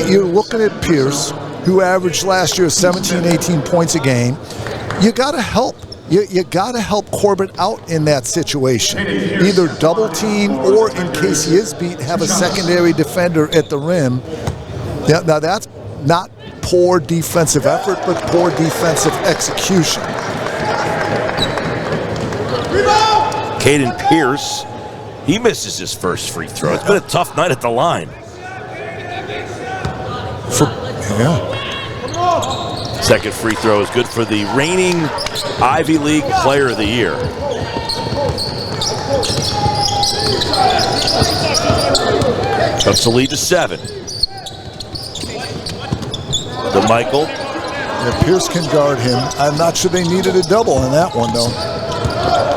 You're looking at Pierce, who averaged last year 17, 18 points a game. You got to help. You got to help Corbett out in that situation. Either double team or, in case he is beat, have a secondary defender at the rim. Yeah, now that's not poor defensive effort, but poor defensive execution. Caden Pierce, he misses his first free throw. It's been a tough night at the line. Second free throw is good for the reigning Ivy League Player of the Year. Cuts the lead to 7. To Michael. Yeah, Pierce can guard him. I'm not sure they needed a double on that one, though.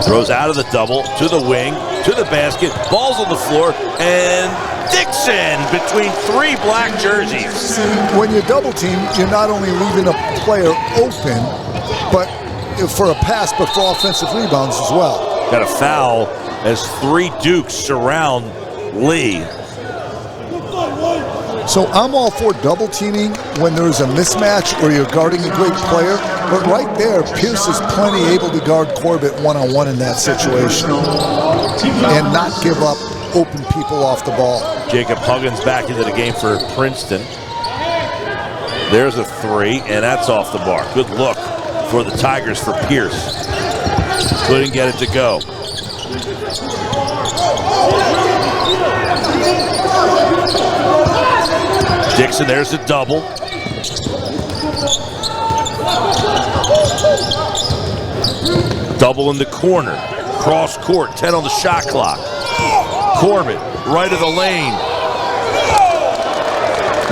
Throws out of the double, to the wing, to the basket, ball's on the floor, and Dixon between 3 black jerseys. See, when you double team, you're not only leaving a player open, but for a pass, but for offensive rebounds as well. Got a foul as 3 Dukes surround Lee. So I'm all for double teaming when there's a mismatch or you're guarding a great player, but right there, Pierce is plenty able to guard Corbett one-on-one in that situation and not give up open people off the ball. Jacob Huggins back into the game for Princeton. There's a 3, and that's off the bar. Good look for the Tigers for Pierce. Couldn't get it to go. Dixon, there's a double. Double in the corner. Cross court, 10 on the shot clock. Corbett, right of the lane.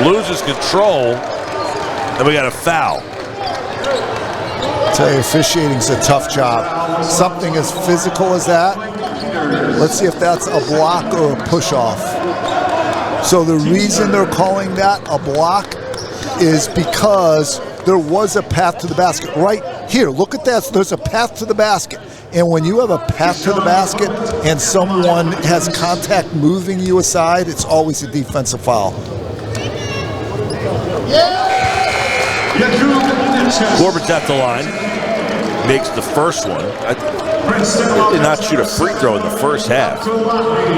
Loses control, and we got a foul. I tell you, officiating's a tough job. Something as physical as that, let's see if that's a block or a push-off. So the reason they're calling that a block is because there was a path to the basket. Right here, look at that. There's a path to the basket. And when you have a path to the basket and someone has contact moving you aside, it's always a defensive foul. Corbett's at the line. Makes the first one. They did not shoot a free throw in the first half.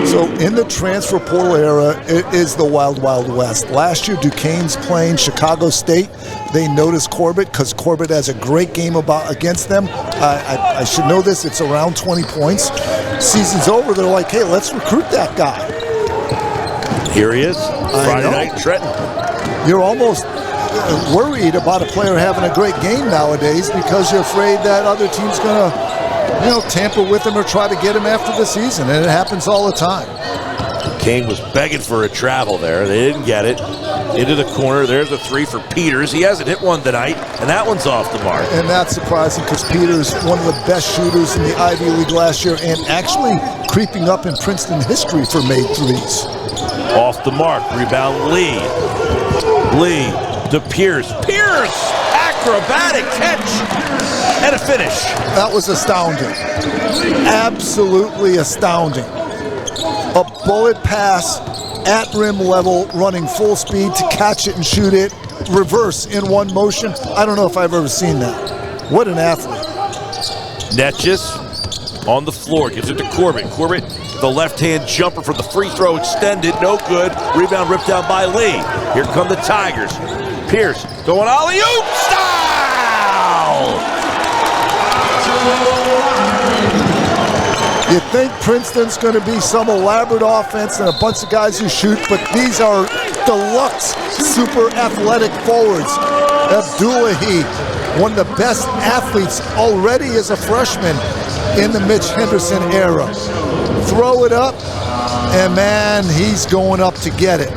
So in the transfer portal era, it is the wild, wild west. Last year, Duquesne's playing Chicago State. They noticed Corbett because Corbett has a great game against them. I should know this. It's around 20 points. Season's over. They're like, hey, let's recruit that guy. Here he is. Friday night, Trenton. You're almost worried about a player having a great game nowadays because you're afraid that other team's going to, tamper with him or try to get him after the season, and it happens all the time. Kane was begging for a travel there. They didn't get it. Into the corner. There's a 3 for Peters. He hasn't hit one tonight, and that one's off the mark. And that's surprising because Peters, one of the best shooters in the Ivy League last year, and actually creeping up in Princeton history for made threes. Off the mark. Rebound Lee. Lee to Pierce. Pierce! Acrobatic catch and a finish. That was astounding. Absolutely astounding. A bullet pass at rim level, running full speed to catch it and shoot it, reverse in one motion. I don't know if I've ever seen that. What an athlete. Netjes on the floor, gives it to Corbett. Corbett, the left-hand jumper from the free throw extended, no good. Rebound ripped down by Lee. Here come the Tigers. Pierce going alley-oop style! You think Princeton's going to be some elaborate offense and a bunch of guys who shoot, but these are deluxe, super athletic forwards. Abdullahi, one of the best athletes already as a freshman in the Mitch Henderson era. Throw it up, and man, he's going up to get it.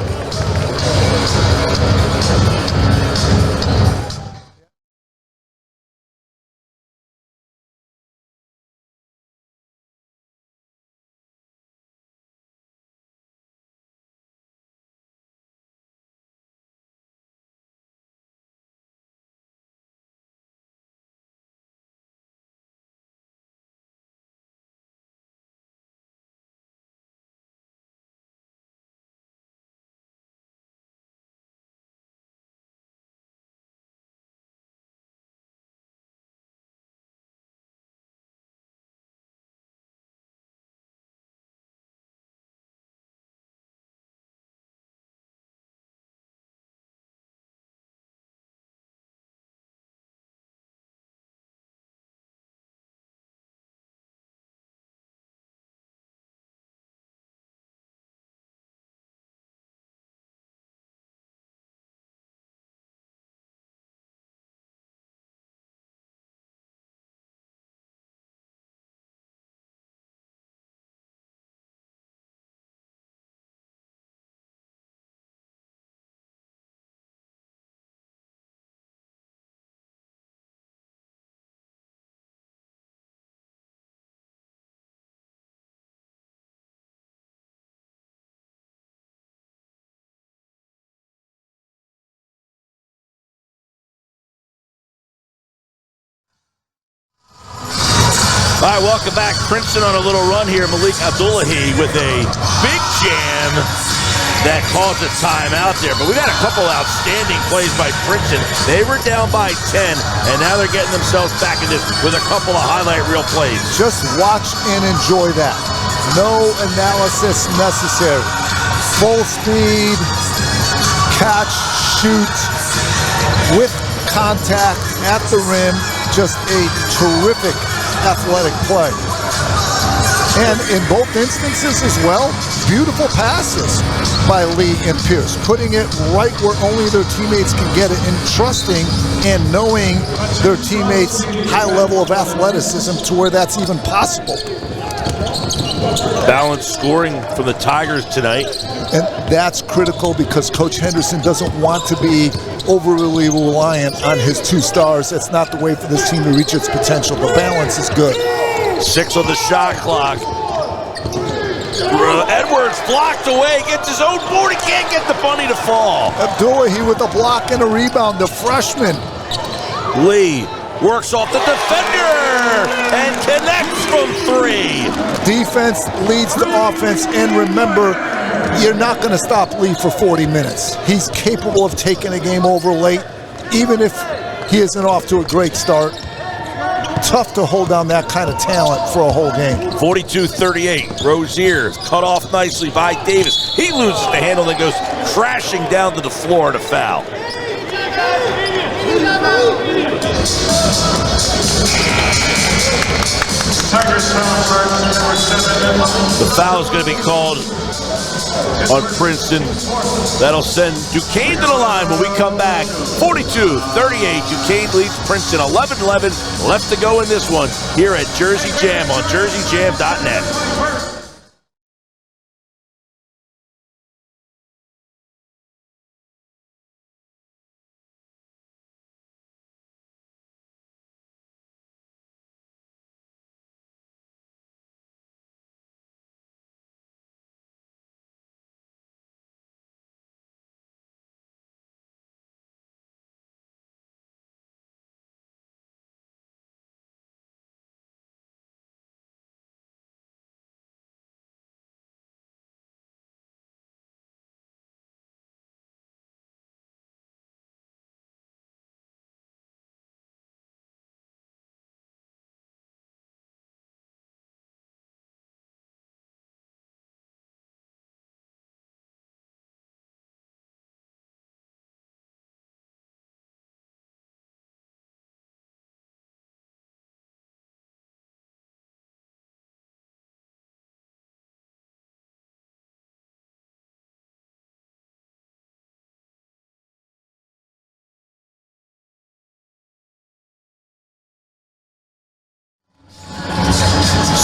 All right, welcome back. Princeton on a little run here. Malik Abdullahi with a big jam that caused a timeout there. But we've had a couple outstanding plays by Princeton. They were down by 10, and now they're getting themselves back in this with a couple of highlight reel plays. Just watch and enjoy that. No analysis necessary. Full speed, catch, shoot, with contact at the rim. Just a terrific athletic play. And in both instances as well, beautiful passes by Lee and Pierce, putting it right where only their teammates can get it, and trusting and knowing their teammates' high level of athleticism to where that's even possible. Balanced scoring from the Tigers tonight. And that's critical because Coach Henderson doesn't want to be overly reliant on his two stars. That's not the way for this team to reach its potential. The balance is good. 6 on the shot clock. Edwards blocked away, gets his own board. He can't get the bunny to fall. Abdullahi with a block and a rebound, the freshman. Lee works off the defender and connects from 3. Defense leads to offense, and remember, you're not going to stop Lee for 40 minutes. He's capable of taking a game over late, even if he isn't off to a great start. Tough to hold down that kind of talent for a whole game. 42-38. Rozier cut off nicely by Davis. He loses the handle and goes crashing down to the floor and a foul. The foul is going to be called on Princeton. That'll send Duquesne to the line when we come back. 42-38. Duquesne leads Princeton 11-11. Left to go in this one here at Jersey Jam on jerseyjam.net.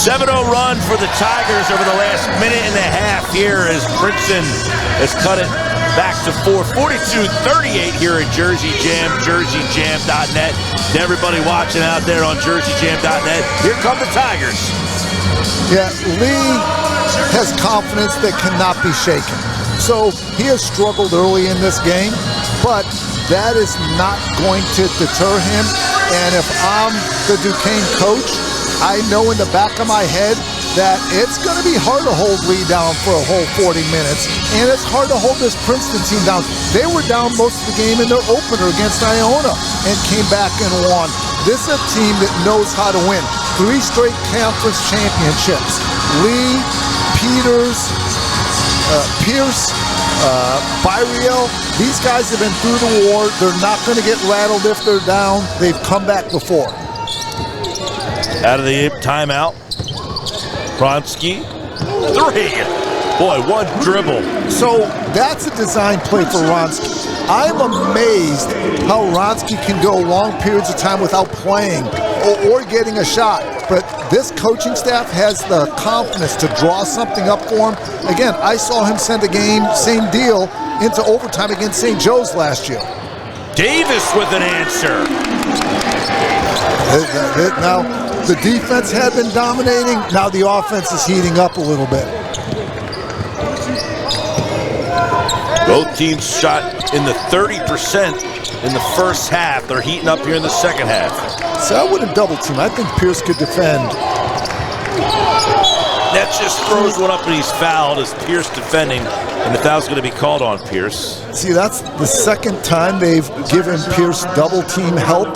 7-0 run for the Tigers over the last minute and a half here as Princeton has cut it back to 42-38 here at Jersey Jam, jerseyjam.net. To everybody watching out there on jerseyjam.net, here come the Tigers. Yeah, Lee has confidence that cannot be shaken. So he has struggled early in this game, but that is not going to deter him. And if I'm the Duquesne coach, I know in the back of my head that it's going to be hard to hold Lee down for a whole 40 minutes. And it's hard to hold this Princeton team down. They were down most of the game in their opener against Iona and came back and won. This is a team that knows how to win. 3 straight conference championships. Lee, Peters, Pierce, Byriel, these guys have been through the war. They're not going to get rattled if they're down. They've come back before. Out of the timeout, Kronsky, 3. Boy, one dribble. So that's a design play for Ronsky. I'm amazed how Ronsky can go long periods of time without playing or getting a shot. But this coaching staff has the confidence to draw something up for him. Again, I saw him send a game, same deal, into overtime against St. Joe's last year. Davis with an answer. Now, the defense had been dominating. Now the offense is heating up a little bit. Both teams shot in the 30% in the first half. They're heating up here in the second half. So I wouldn't double team. I think Pierce could defend. That just throws one up and he's fouled as Pierce defending, and the foul's going to be called on Pierce. See, that's the second time they've given Pierce double team help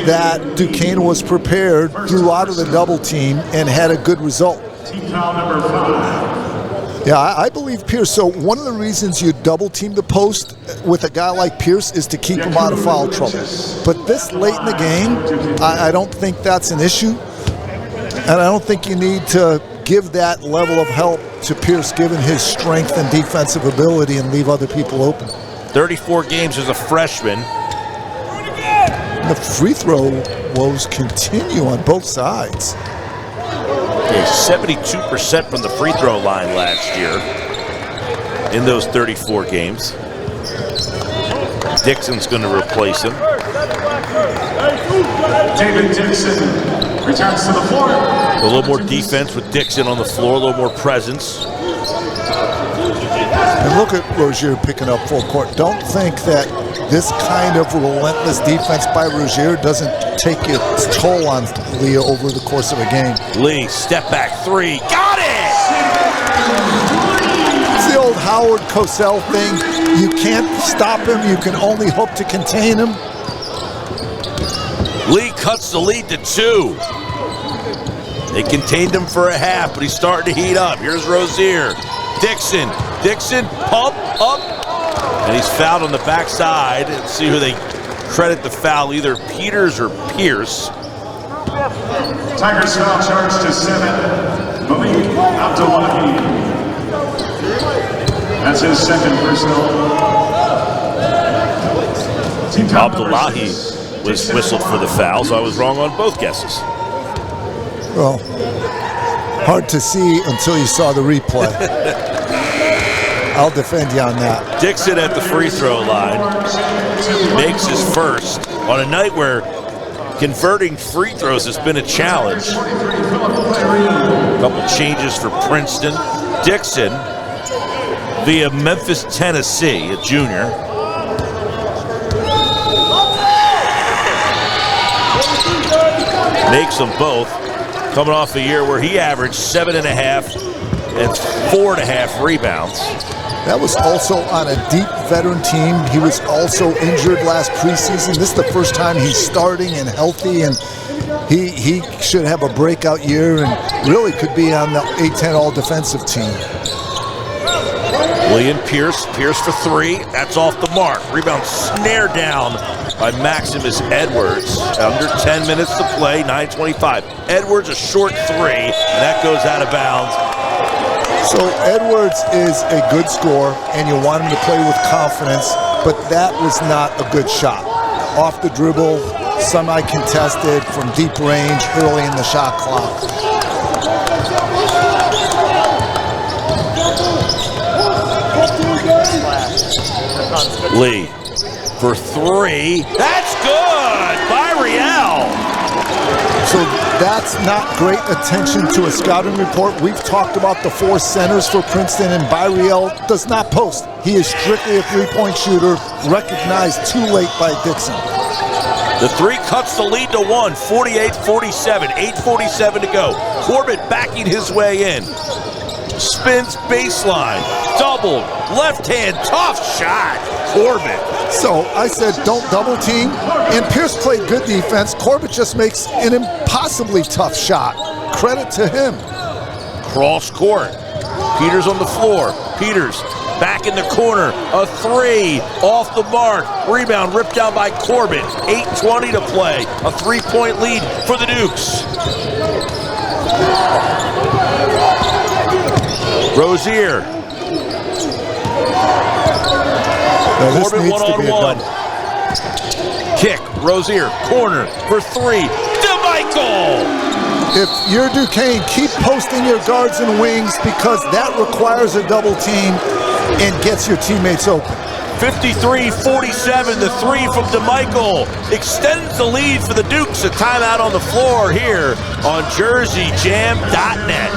that Duquesne was prepared, grew out of the double team, and had a good result. Team foul number 5. Yeah, I believe Pierce. So one of the reasons you double team the post with a guy like Pierce is to keep him out of foul trouble. But this late in the game, I don't think that's an issue. And I don't think you need to give that level of help to Pierce given his strength and defensive ability and leave other people open. 34 games as a freshman. The free throw woes continue on both sides. 72% from the free throw line last year in those 34 games. Dixon's going to replace him. David Dixon returns to the floor. A little more defense with Dixon on the floor, a little more presence. And look at Rozier picking up full court. Don't think that this kind of relentless defense by Rozier doesn't take its toll on Leah over the course of a game. Lee, step back 3, got it! It's the old Howard Cosell thing. You can't stop him, you can only hope to contain him. Lee cuts the lead to 2. They contained him for a half, but he's starting to heat up. Here's Rozier. Dixon, pump up, and he's fouled on the backside. Let's see who they credit the foul, either Peters or Pierce. Tigers foul charge to 7. Malik Abdullahi. That's his second personal. Abdullahi was whistled for the foul, so I was wrong on both guesses. Well, hard to see until you saw the replay. I'll defend you on that. Dixon at the free throw line makes his first on a night where converting free throws has been a challenge. A couple changes for Princeton. Dixon via Memphis, Tennessee, a junior. Makes them both, coming off a year where he averaged 7.5 and 4.5 rebounds. That was also on a deep veteran team. He was also injured last preseason. This is the first time he's starting and healthy, and he should have a breakout year and really could be on the A-10 all-defensive team. William Pierce for 3. That's off the mark. Rebound snared down by Maximus Edwards. Under 10 minutes to play, 9:25. Edwards a short 3, and that goes out of bounds. So Edwards is a good scorer, and you want him to play with confidence, but that was not a good shot. Off the dribble, semi-contested from deep range early in the shot clock. Lee for three. That's good by Riel. So that's not great attention to a scouting report. We've talked about the 4 centers for Princeton, and Byriel does not post. He is strictly a three-point shooter, recognized too late by Dixon. The three cuts the lead to 1, 48-47, 8:47 to go. Corbett backing his way in. Spins baseline, doubled, left hand, tough shot, Corbett. So I said don't double team, and Pierce played good defense. Corbett just makes an impossibly tough shot. Credit to him. Cross court, Peters on the floor, Peters back in the corner, a three, off the mark, rebound ripped down by Corbett, 8:20 to play, a 3-point lead for the Dukes. Rozier. Corbett one-on-one. Kick, Rozier, corner for three. DeMichael! If you're Duquesne, keep posting your guards and wings because that requires a double team and gets your teammates open. 53-47, the three from DeMichael extends the lead for the Dukes. A timeout on the floor here on JerseyJam.net.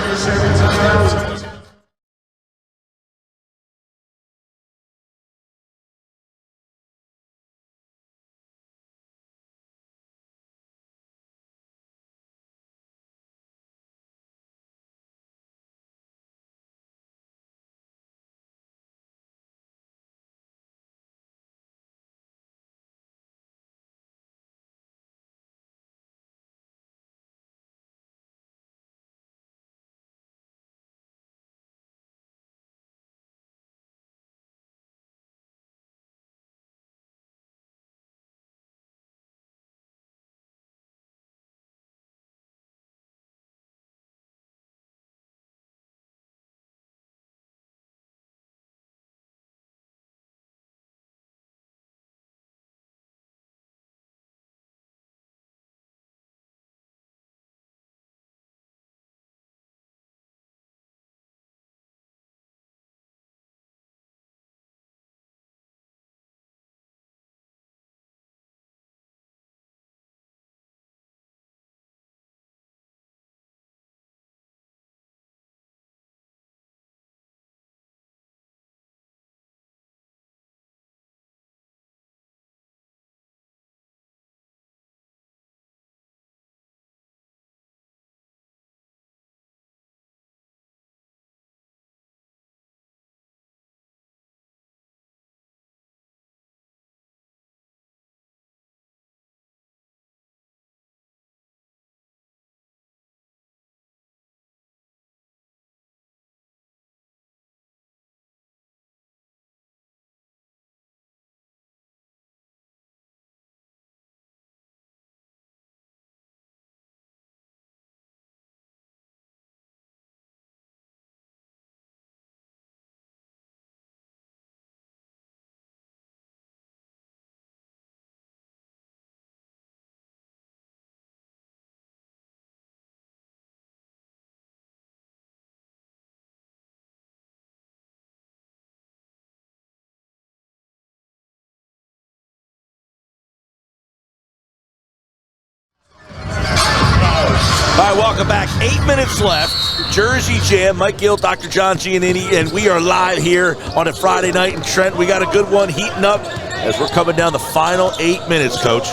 All right, welcome back. 8 minutes left. Jersey Jam, Mike Gill, Dr. John Giannini, and we are live here on a Friday night in Trenton. We got a good one heating up as we're coming down the final 8 minutes, Coach.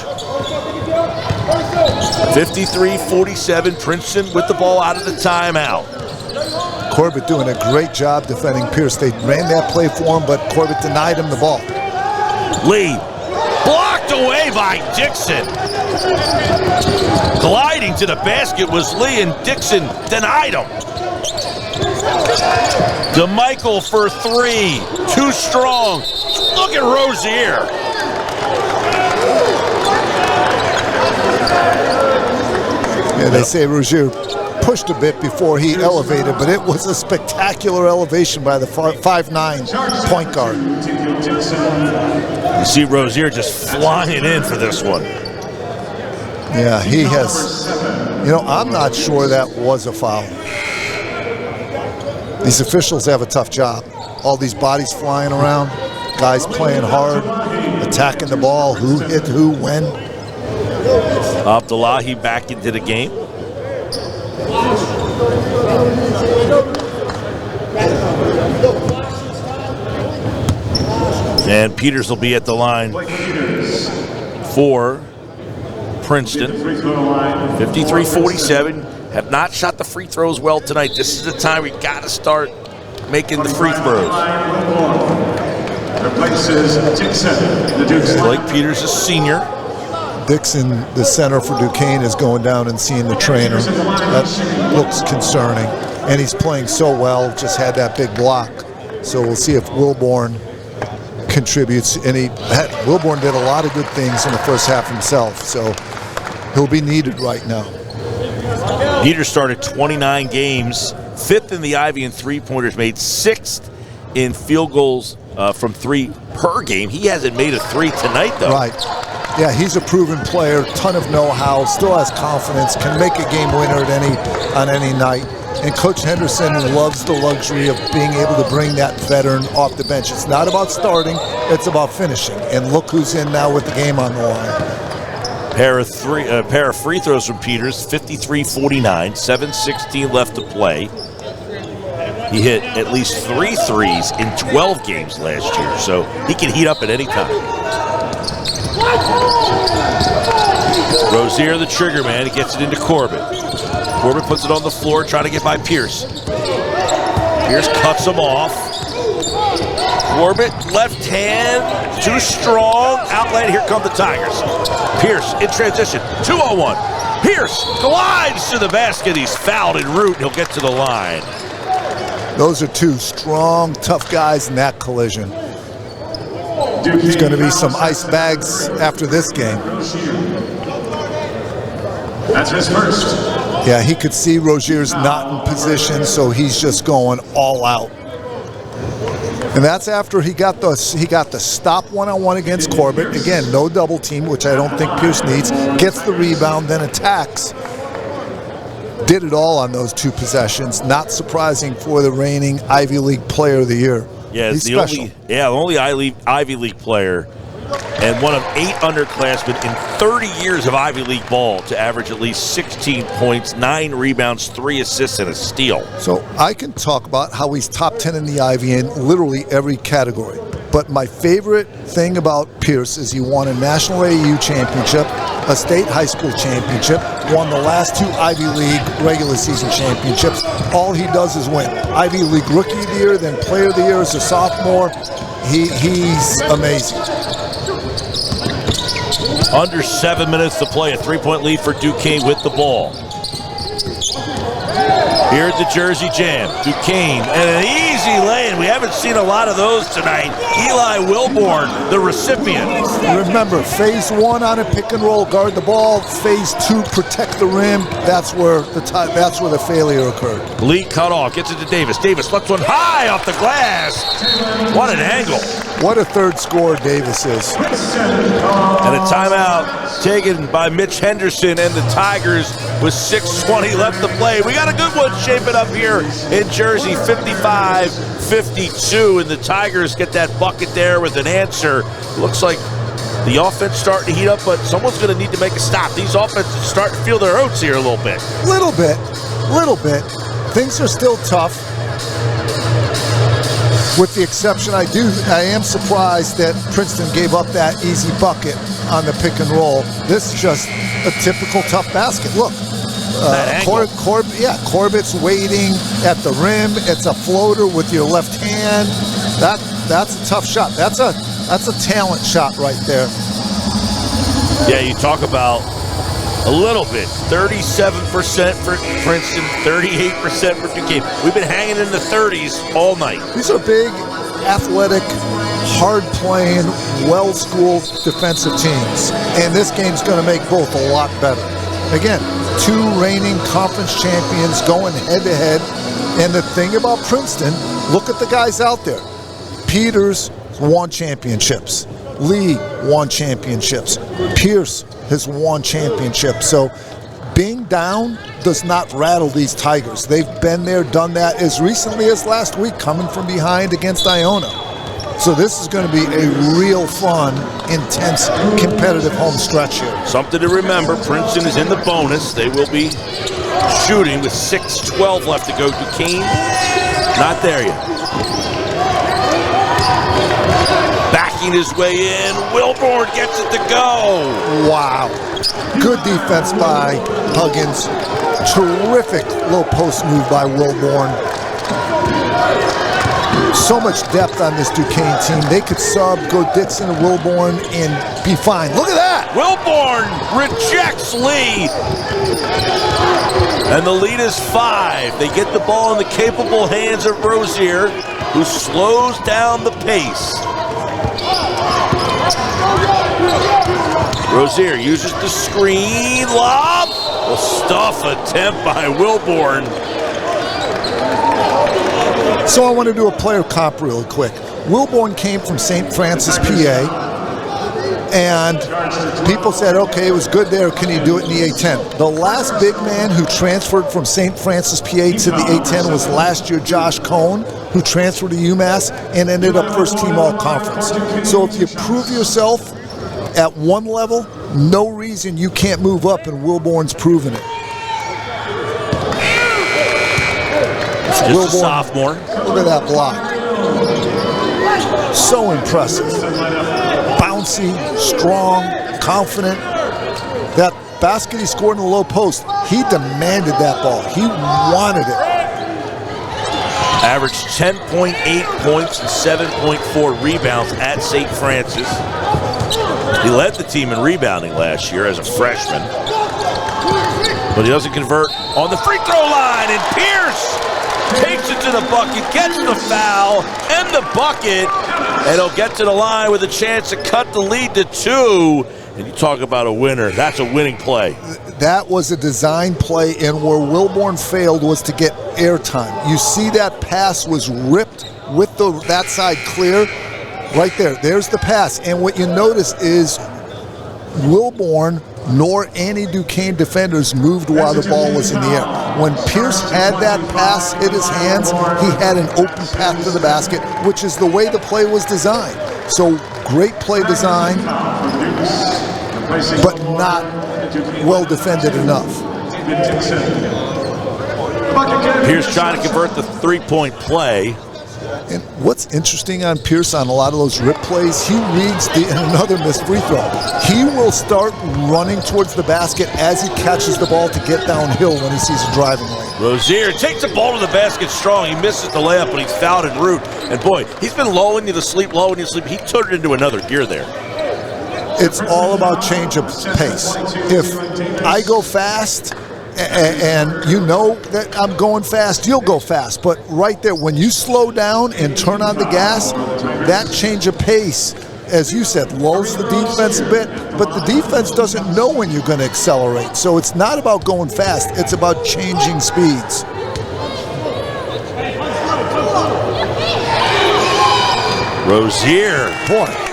53-47, Princeton with the ball out of the timeout. Corbett doing a great job defending Pierce. They ran that play for him, but Corbett denied him the ball. Lee, blocked away by Dixon. Gliding to the basket was Lee, and Dixon denied him. DeMichael for three, too strong. Look at Rozier. Yeah, they say Rozier pushed a bit before he elevated, but it was a spectacular elevation by the 5'9" point guard. You see Rozier just flying in for this one. Yeah, he has, I'm not sure that was a foul. These officials have a tough job. All these bodies flying around. Guys playing hard, attacking the ball, who hit who, when. Abdullahi back into the game. And Peters will be at the line for Princeton. 53-47. Have not shot the free throws well tonight. This is the time we got to start making the free throws. Replaces Dixon, the Duke's. Blake Peters, a senior. Dixon, the center for Duquesne, is going down and seeing the trainer. That looks concerning. And he's playing so well, just had that big block. So we'll see if Wilborn contributes. And Wilborn did a lot of good things in the first half himself, so he'll be needed right now. Peters started 29 games, 5th in the Ivy in three-pointers, made 6th in field goals from 3 per game. He hasn't made a 3 tonight, though. Right. Yeah, he's a proven player, ton of know-how, still has confidence, can make a game winner on any night. And Coach Henderson loves the luxury of being able to bring that veteran off the bench. It's not about starting, it's about finishing. And look who's in now with the game on the line. Pair of free throws from Peters, 53-49, 7:16 left to play. He hit at least 3 threes in 12 games last year, so he can heat up at any time. Rozier, the trigger man, he gets it into Corbett. Corbett puts it on the floor, trying to get by Pierce. Pierce cuts him off. Corbett, left hand, too strong. Outlet, here come the Tigers. Pierce in transition, 2-on-1. Pierce glides to the basket. He's fouled en route. He'll get to the line. Those are 2 strong, tough guys in that collision. There's going to be some ice bags after this game. That's his first. Yeah, he could see Rozier's not in position, so he's just going all out. And that's after he got the stop one-on-one against Corbett. Again, no double team, which I don't think Pierce needs. Gets the rebound, then attacks. Did it all on those 2 possessions. Not surprising for the reigning Ivy League Player of the Year. Yeah, he's the special. only Ivy League player and one of 8 underclassmen in 30 years of Ivy League ball to average at least 16 points, 9 rebounds, 3 assists, and a steal. So I can talk about how he's top 10 in the Ivy in literally every category. But my favorite thing about Pierce is he won a National AAU championship, a state high school championship, won the last 2 Ivy League regular season championships. All he does is win. Ivy League Rookie of the Year, then Player of the Year as a sophomore. He's amazing. Under 7 minutes to play, a 3-point lead for Duquesne with the ball. Here at the Jersey Jam, Duquesne, and an easy lay-in. We haven't seen a lot of those tonight. Eli Wilborn, the recipient. Remember, phase 1 on a pick and roll, guard the ball. Phase 2, protect the rim. That's where the failure occurred. Lee cut off, gets it to Davis. Davis lets one high off the glass. What an angle. What a third scorer Davis is. And a timeout taken by Mitch Henderson and the Tigers with 6:20 left to play. We got a good one shaping up here in Jersey, 55-52, and the Tigers get that bucket there with an answer. Looks like the offense starting to heat up, but someone's going to need to make a stop. These offenses start to feel their oats here a little bit. Little bit. Things are still tough. With the exception, I am surprised that Princeton gave up that easy bucket on the pick and roll. This is just a typical tough basket. Look, Corbett's waiting at the rim. It's a floater with your left hand. That's a tough shot. That's a talent shot right there. Yeah, you talk about a little bit. 37% for Princeton, 38% for Duquesne. We've been hanging in the 30s all night. These are big, athletic, hard-playing, well-schooled defensive teams. And this game's going to make both a lot better. Again, 2 reigning conference champions going head-to-head. And the thing about Princeton, look at the guys out there. Peters won championships. Lee won championships. Pierce has won championships. So being down does not rattle these Tigers. They've been there, done that as recently as last week, coming from behind against Iona. So this is going to be a real fun, intense, competitive home stretch here. Something to remember, Princeton is in the bonus. They will be shooting with 6:12 left to go. Duquesne, not there yet. Backing his way in, Wilborn gets it to go. Wow. Good defense by Huggins. Terrific low post move by Wilborn. So much depth on this Duquesne team. They could sub, go Dixon and Wilborn, and be fine. Look at that! Wilborn rejects Lee. And the lead is 5. They get the ball in the capable hands of Rozier, who slows down the pace. Rozier uses the screen, lob. A stuff attempt by Wilborn. So I want to do a player comp really quick. Wilborn came from St. Francis, PA, and people said, okay, it was good there, can you do it in the A-10? The last big man who transferred from St. Francis, PA to the A-10 was last year Josh Cohn, who transferred to UMass and ended up first team all-conference. So if you prove yourself at one level, no reason you can't move up, and Wilborn's proven it. Just a sophomore. Look at that block. So impressive. Bouncy, strong, confident. That basket he scored in the low post, he demanded that ball. He wanted it. Averaged 10.8 points and 7.4 rebounds at St. Francis. He led the team in rebounding last year as a freshman. But he doesn't convert on the free throw line, and Pierce takes it to the bucket, gets the foul and the bucket, and he'll get to the line with a chance to cut the lead to 2. And you talk about a winner. That's a winning play. That was a design play, and where Wilborn failed was to get airtime. You see that pass was ripped with that side clear. Right there. There's the pass. And what you notice is Wilborn nor any Duquesne defenders moved while the ball was in the air. When Pierce had that pass hit his hands, he had an open path to the basket, which is the way the play was designed. So great play design, but not well defended enough. Pierce trying to convert the three-point play. And what's interesting on Pierce on a lot of those rip plays, he reads another missed free throw. He will start running towards the basket as he catches the ball to get downhill when he sees a driving lane. Rozier takes the ball to the basket strong. He misses the layup, but he's fouled en route. And boy, he's been lulling you to sleep, lulling you to sleep. He turned it into another gear there. It's all about change of pace. If I go fast, and you know that I'm going fast, you'll go fast. But right there, when you slow down and turn on the gas, that change of pace, as you said, lulls the defense a bit, but the defense doesn't know when you're going to accelerate. So it's not about going fast, it's about changing speeds. Rozier.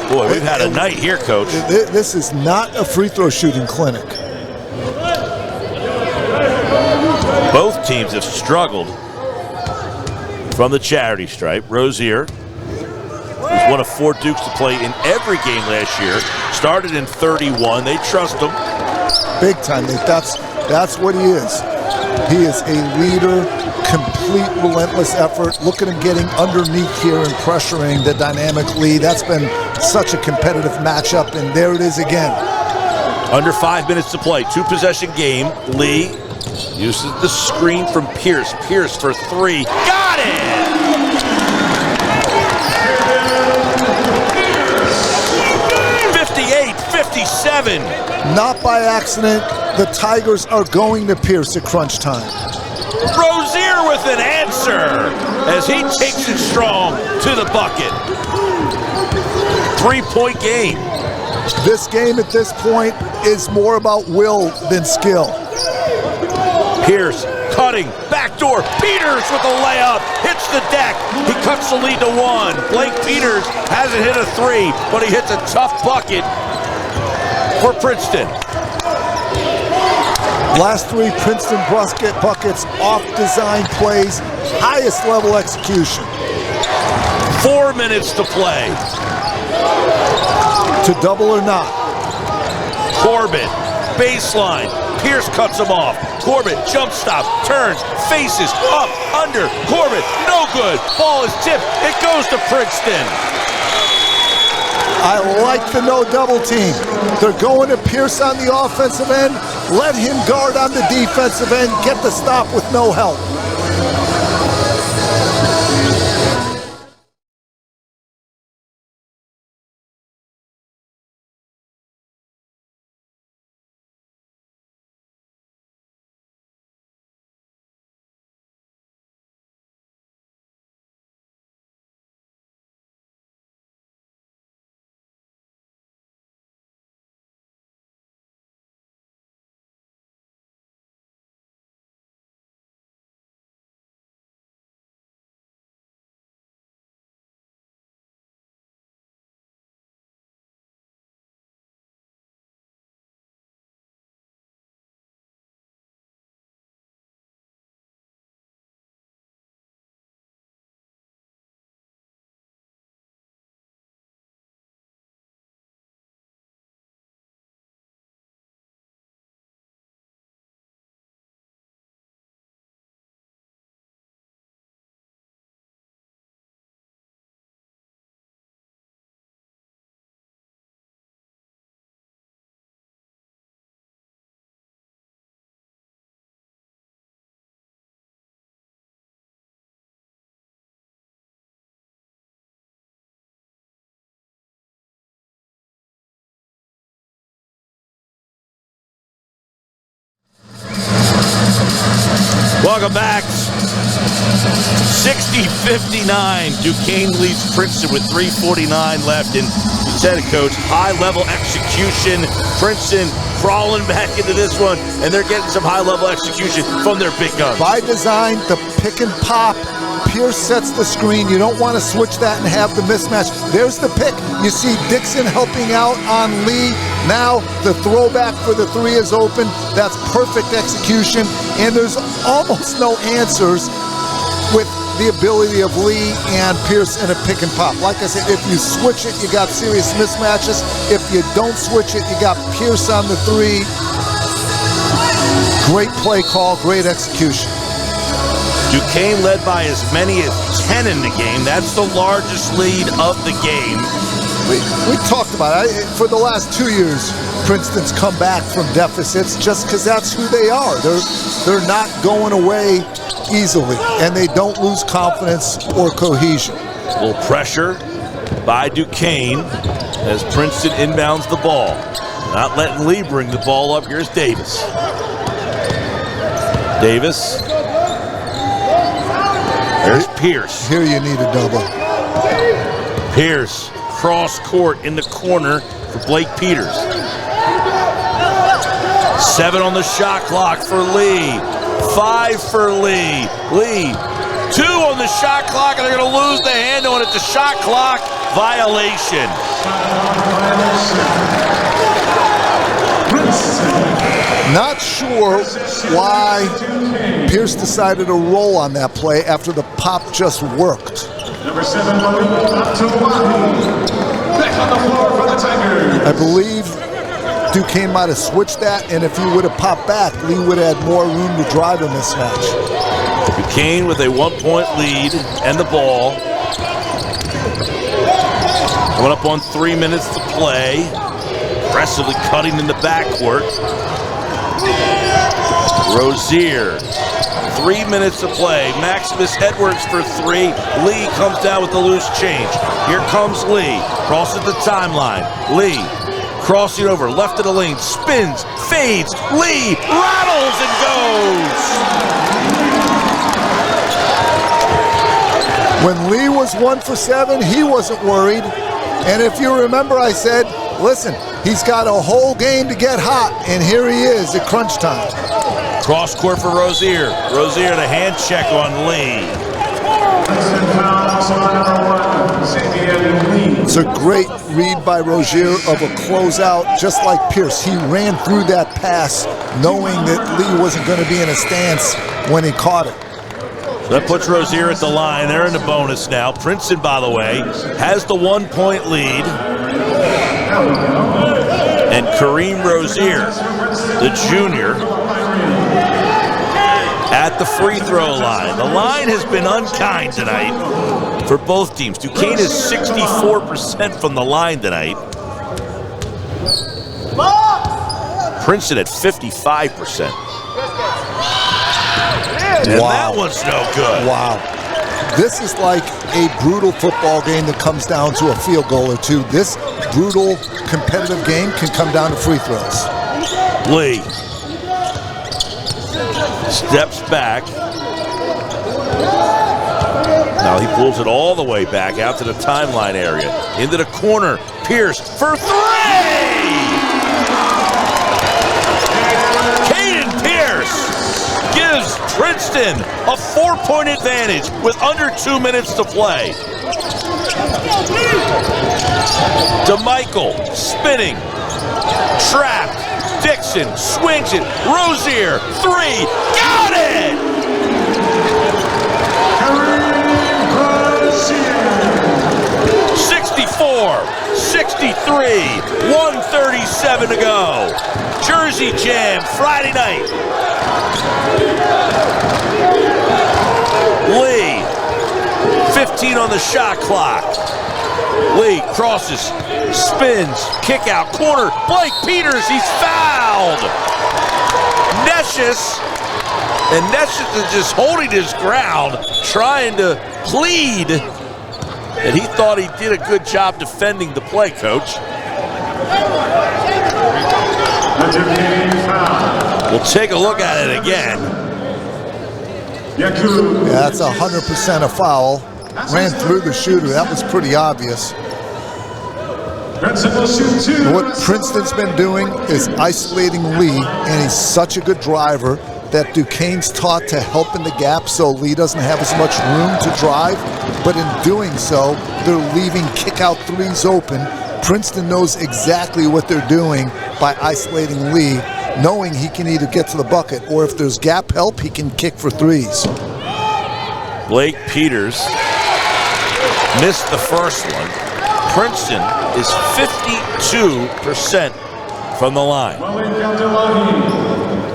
Boy, we've had a night here, Coach. This is not a free throw shooting clinic. Both teams have struggled from the charity stripe. Rozier was one of 4 Dukes to play in every game last year. Started in 31. They trust him. Big time. That's what he is. He is a leader, complete relentless effort. Look at him getting underneath here and pressuring the dynamic Lee. That's been such a competitive matchup, and there it is again. Under 5 minutes to play. 2-possession game. Lee uses the screen from Pierce. Pierce for 3. Got it! .58-57. Not by accident, the Tigers are going to Pierce at crunch time. Rozier with an answer as he takes it strong to the bucket. 3-point game. This game at this point is more about will than skill. Pierce cutting, backdoor, Peters with a layup, hits the deck, he cuts the lead to 1. Blake Peters hasn't hit a 3, but he hits a tough bucket for Princeton. Last 3 Princeton buckets off design plays, highest level execution. 4 minutes to play. To double or not. Corbett, baseline. Pierce cuts him off. Corbett, jump stop, turns, faces, up, under. Corbett, no good. Ball is tipped. It goes to Princeton. I like the no double team. They're going to Pierce on the offensive end. Let him guard on the defensive end. Get the stop with no help. Welcome back. 60-59. Duquesne leads Princeton with 3:49 left. And Lieutenant Coach, high-level execution. Princeton crawling back into this one, and they're getting some high-level execution from their big guns. By design, the pick and pop. Pierce sets the screen. You don't want to switch that and have the mismatch. There's the pick. You see Dixon helping out on Lee. Now the throwback for the three is open. That's perfect execution. And there's almost no answers with the ability of Lee and Pierce in a pick and pop. Like I said, if you switch it, you got serious mismatches. If you don't switch it, you got Pierce on the three. Great play call, great execution. Duquesne led by as many as 10 in the game. That's the largest lead of the game. We talked about it. For the last 2 years, Princeton's come back from deficits just because that's who they are. They're not going away easily, and they don't lose confidence or cohesion. A little pressure by Duquesne as Princeton inbounds the ball. Not letting Lee bring the ball up. Here's Davis. Davis. There's Pierce. Here you need a double. Pierce, cross court in the corner for Blake Peters. 7 on the shot clock for Lee. 5 for Lee. Lee, 2 on the shot clock, and they're going to lose the handle, and it's a shot clock violation. Not sure why Pierce decided to roll on that play after the pop just worked. Number 7, back on the floor for the Tigers. I believe Duquesne might have switched that, and if he would have popped back, Lee would have had more room to drive a mismatch. Duquesne with a 1-point lead and the ball. Coming up on 3 minutes to play. Aggressively cutting in the backcourt. Rozier, 3 minutes to play. Maximus Edwards for 3. Lee comes down with the loose change. Here comes Lee, crosses the timeline. Lee, crossing over, left of the lane, spins, fades. Lee rattles and goes. When Lee was 1 for 7, he wasn't worried. And if you remember, I said, listen, he's got a whole game to get hot, and here he is at crunch time. Cross court for Rozier. Rozier, the hand check on Lee. It's a great read by Rozier of a closeout, just like Pierce. He ran through that pass knowing that Lee wasn't going to be in a stance when he caught it. That puts Rozier at the line. They're in the bonus now. Princeton, by the way, has the 1-point lead. And Kareem Rozier, the junior, at the free throw line. The line has been unkind tonight for both teams. Duquesne is 64% from the line tonight. Princeton at 55%. And wow. that one's no good. Wow. This is like a brutal football game that comes down to a field goal or two. This brutal competitive game can come down to free throws. Lee steps back. Now he pulls it all the way back out to the timeline area. Into the corner. Pierce for three! Caden Pierce gives Princeton a 4-point advantage with under 2 minutes to play. DeMichael spinning, trapped. Dixon swings it. Rozier, three, got it! 64-63, 1:37 to go. Jersey Jam Friday night. Lee, 15 on the shot clock. Lee crosses, spins, kick out, corner. Blake Peters, he's fouled. Necious is just holding his ground, trying to plead. And he thought he did a good job defending the play, Coach. We'll take a look at it again. Yeah, that's 100% a foul. Ran through the shooter. That was pretty obvious. What Princeton's been doing is isolating Lee, and he's such a good driver that Duquesne's taught to help in the gap so Lee doesn't have as much room to drive. But in doing so, they're leaving kick-out threes open. Princeton knows exactly what they're doing by isolating Lee, knowing he can either get to the bucket or if there's gap help, he can kick for threes. Blake Peters missed the first one. Princeton is 52% from the line.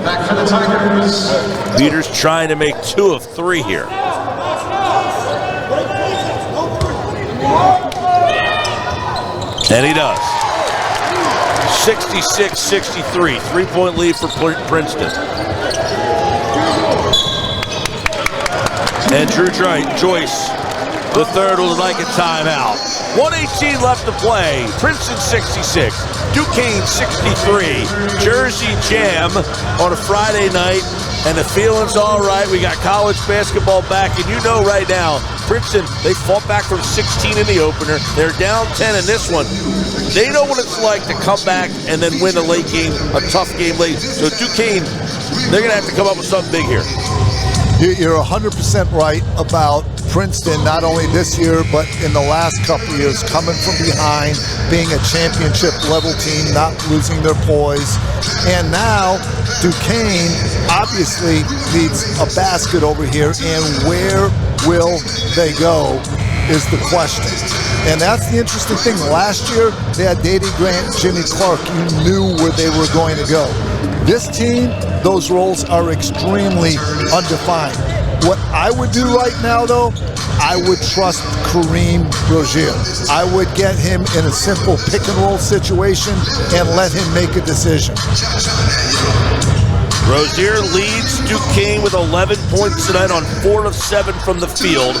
Back for the Tigers. Peters trying to make 2 of 3 here. And he does. 66-63, 3-point lead for Princeton. And Drew Joyce, the third, will like a timeout. 1:18 left to play. Princeton 66, Duquesne 63. Jersey Jam on a Friday night, and the feeling's all right. We got college basketball back, and you know right now, Princeton, they fought back from 16 in the opener. They're down 10 in this one. They know what it's like to come back and then win a late game, a tough game late. So Duquesne, they're going to have to come up with something big here. You're 100% right about Princeton, not only this year, but in the last couple of years, coming from behind, being a championship level team, not losing their poise. And now Duquesne obviously needs a basket over here, and where will they go is the question. And that's the interesting thing. Last year, they had Dady Grant, Jimmy Clark. You knew where they were going to go. This team, those roles are extremely undefined. What I would do right now, though, I would trust Kareem Rozier. I would get him in a simple pick-and-roll situation and let him make a decision. Rozier leads Duquesne with 11 points tonight on 4 of 7 from the field.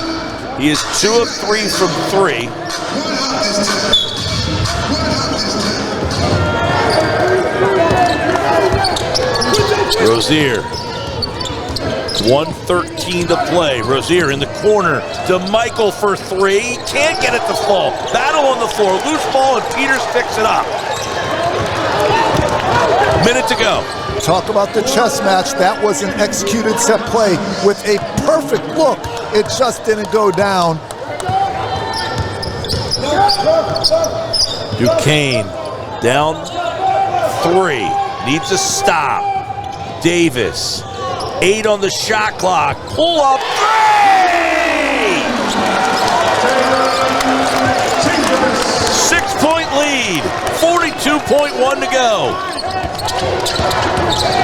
He is 2 of 3 from 3. Rozier, 1:13 to play. Rozier in the corner. DeMichael for 3. Can't get it to fall. Battle on the floor. Loose ball, and Peters picks it up. Minute to go. Talk about the chess match. That was an executed set play with a perfect look. It just didn't go down. Duquesne down 3. Needs a stop. Davis, 8 on the shot clock. Pull up 3! 6-point lead. 42.1 to go.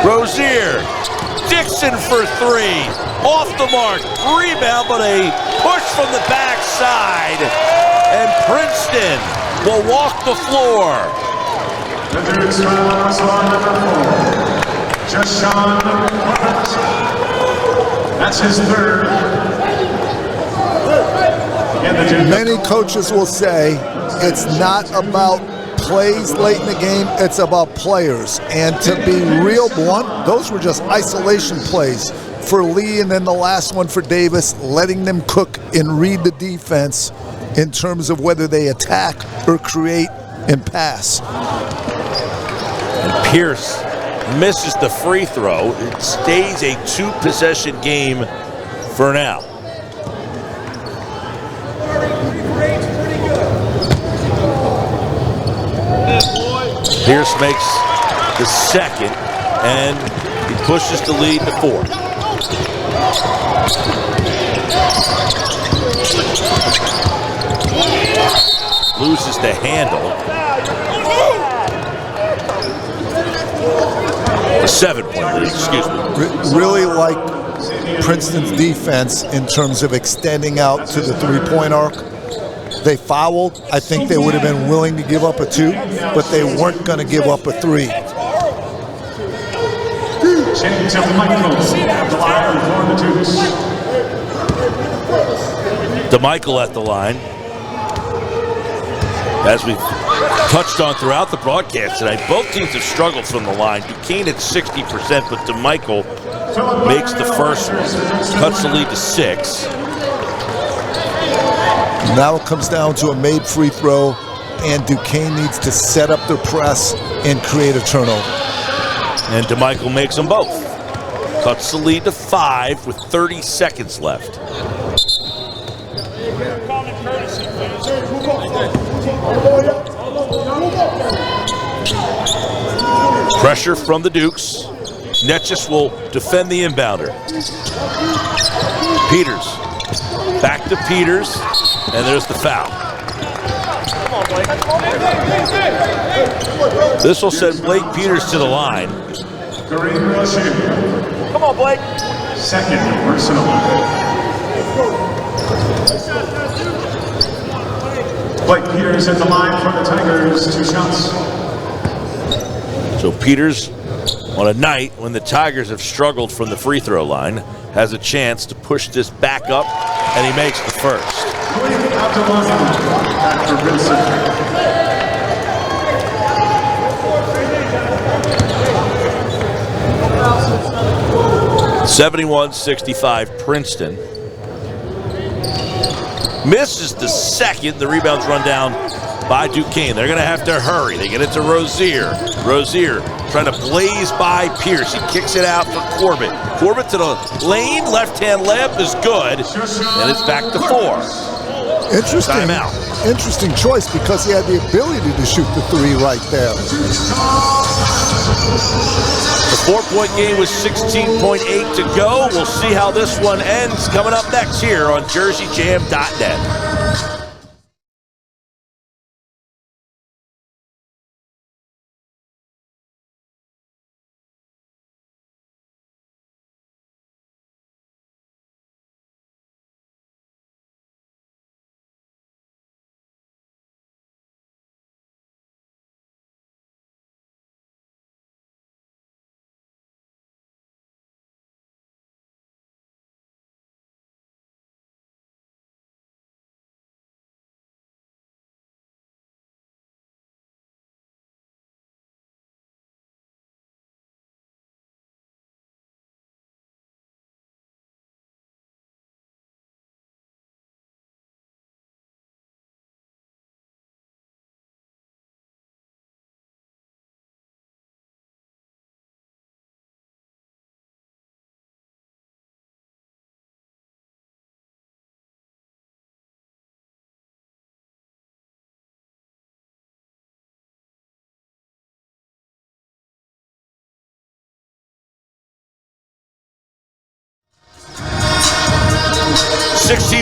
Rozier. Dixon for 3. Off the mark. Rebound, but a push from the backside. And Princeton will walk the floor. The Duke's finalists are number 4, Jashawn Barrett. That's his third. Many coaches will say it's not about plays late in the game, it's about players. And to be real blunt, those were just isolation plays for Lee, and then the last one for Davis, letting them cook and read the defense in terms of whether they attack or create and pass. And Pierce misses the free throw. It stays a 2-possession game for now. Pierce makes the second, and he pushes the lead to 4. Loses the handle. A 7-point lead, excuse me. Really like Princeton's defense in terms of extending out to the 3-point arc. They fouled. I think they would have been willing to give up a 2, but they weren't going to give up a 3. DeMichael at the line. As we've touched on throughout the broadcast tonight, both teams have struggled from the line. Duquesne at 60%, but DeMichael makes the first one. Cuts the lead to 6. Now it comes down to a made free throw, and Duquesne needs to set up their press and create a turnover. And DeMichael makes them both. Cuts the lead to 5 with 30 seconds left. Pressure from the Dukes. Netchus will defend the inbounder. Peters. Back to Peters. And there's the foul. This will send Blake Peters to the line. Come on, Blake. Second personal. Blake Peters at the line for the Tigers, 2 shots. So Peters, on a night when the Tigers have struggled from the free throw line, has a chance to push this back up, and he makes the first. After Vincent. 71-65 Princeton. Misses the second. The rebounds run down by Duquesne. They're going to have to hurry. They get it to Rozier. Rozier trying to blaze by Pierce. He kicks it out for Corbett. Corbett to the lane. Left-hand layup is good. And it's back to 4. Interesting. Timeout. Interesting choice because he had the ability to shoot the 3 right there. The 4-point game with 16.8 to go. We'll see how this one ends coming up next here on JerseyJam.net.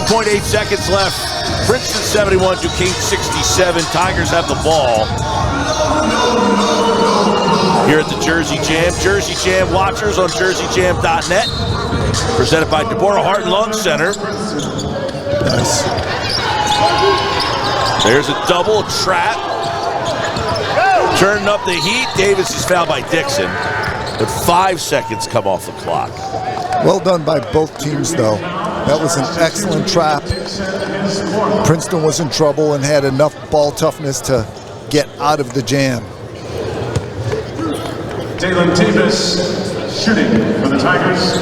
2.8 seconds left. Princeton 71, Duquesne 67. Tigers have the ball here at the Jersey Jam. Jersey Jam watchers on jerseyjam.net. Presented by Deborah Hart and Lung Center. Nice. There's a double trap. Turning up the heat. Davis is fouled by Dixon. But 5 seconds come off the clock. Well done by both teams, though. That was an excellent trap. Princeton was in trouble and had enough ball toughness to get out of the jam. Dalen Davis shooting for the Tigers.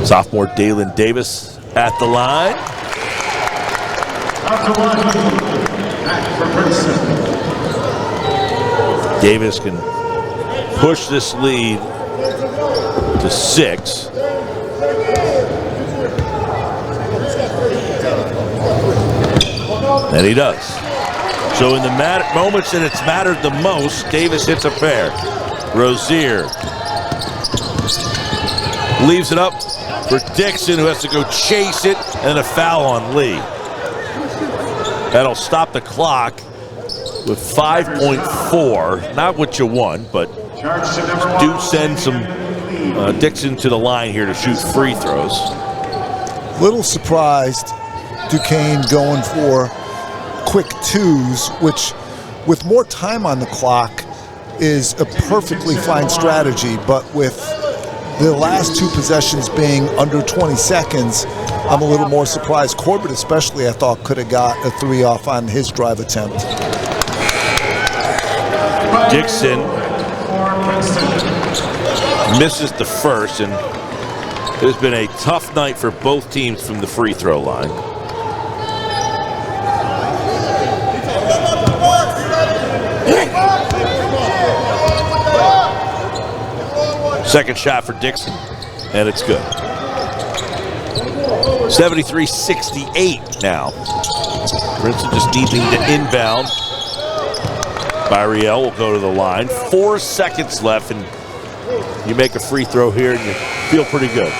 Sophomore Dalen Davis at the line. Up to one. Back for Princeton. Davis can push this lead to 6. And he does. So in the moments that it's mattered the most, Davis hits a pair. Rozier leaves it up for Dixon, who has to go chase it, and a foul on Lee. That'll stop the clock with 5.4. Not what you want, but do send some Dixon to the line here to shoot free throws. Little surprised Duquesne going for quick twos, which with more time on the clock is a perfectly fine strategy, but with the last 2 possessions being under 20 seconds, I'm a little more surprised. Corbett especially, I thought, could have got a 3 off on his drive attempt. Dixon misses the first, and it has been a tough night for both teams from the free throw line. Second shot for Dixon, and it's good. 73-68 now. Princeton just needing to inbound. Byriel will go to the line. 4 seconds left, and you make a free throw here, and you feel pretty good.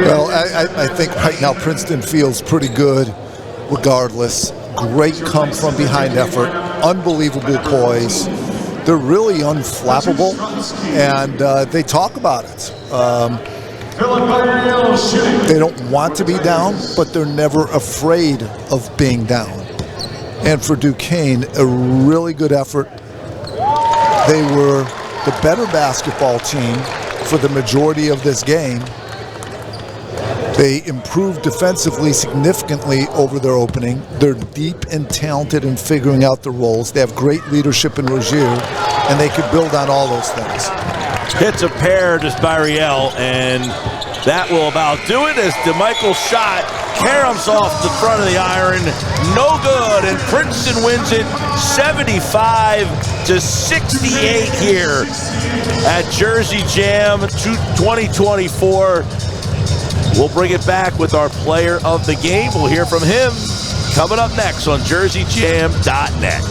Well, I think right now Princeton feels pretty good regardless. Great come from behind effort, unbelievable poise. They're really unflappable, and they talk about it. They don't want to be down, but they're never afraid of being down. And for Duquesne, a really good effort. They were the better basketball team for the majority of this game. They improved defensively significantly over their opening. They're deep and talented in figuring out the roles. They have great leadership in Rozier, and they could build on all those things. Hits a pair to Byriel, and that will about do it as DeMichael's shot caroms off the front of the iron. No good, and Princeton wins it 75-68 here at Jersey Jam 2024. We'll bring it back with our player of the game. We'll hear from him coming up next on jerseyjam.net.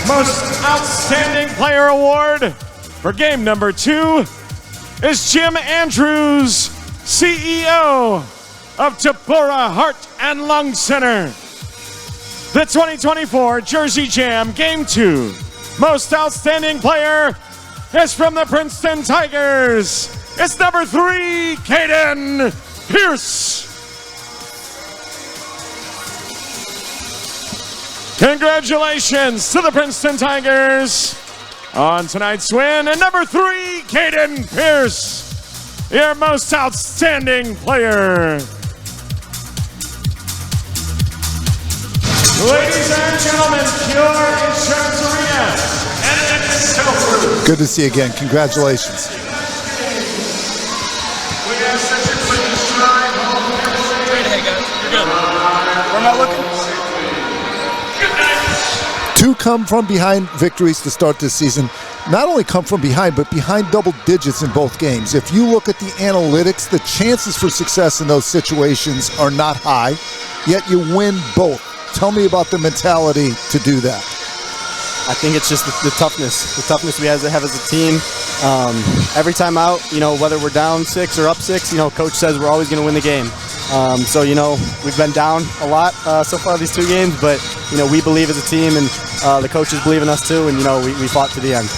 Most Outstanding Player Award for game number 2 is Jim Andrews, CEO of Deborah Hart and Lung Center. The 2024 Jersey Jam Game 2 Most Outstanding Player is from the Princeton Tigers. It's number 3, Caden Pierce. Congratulations to the Princeton Tigers on tonight's win. And number 3, Caden Pierce, your most outstanding player. Ladies and gentlemen, Pure Insurance Arena and Silver. Good to see you again. Congratulations. We have such a quick stride home. Hey guys, you're good. Where am I looking? 2 come from behind victories to start this season. Not only come from behind, but behind double digits in both games. If you look at the analytics, the chances for success in those situations are not high, yet you win both. Tell me about the mentality to do that. I think it's just the toughness we have as a team. Every time out, whether we're down 6 or up 6, coach says we're always going to win the game. So, we've been down a lot so far these 2 games, but, we believe as a team, and the coaches believe in us too, and, we fought to the end.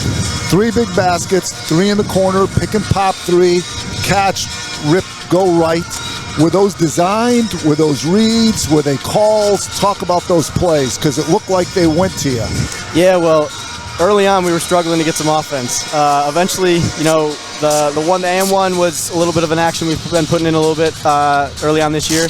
3 big baskets, 3 in the corner, pick and pop 3, catch, rip, go right. Were those designed? Were those reads? Were they calls? Talk about those plays, because it looked like they went to you. Yeah, well, early on we were struggling to get some offense. Eventually, the one, the and one was a little bit of an action we've been putting in a little bit early on this year.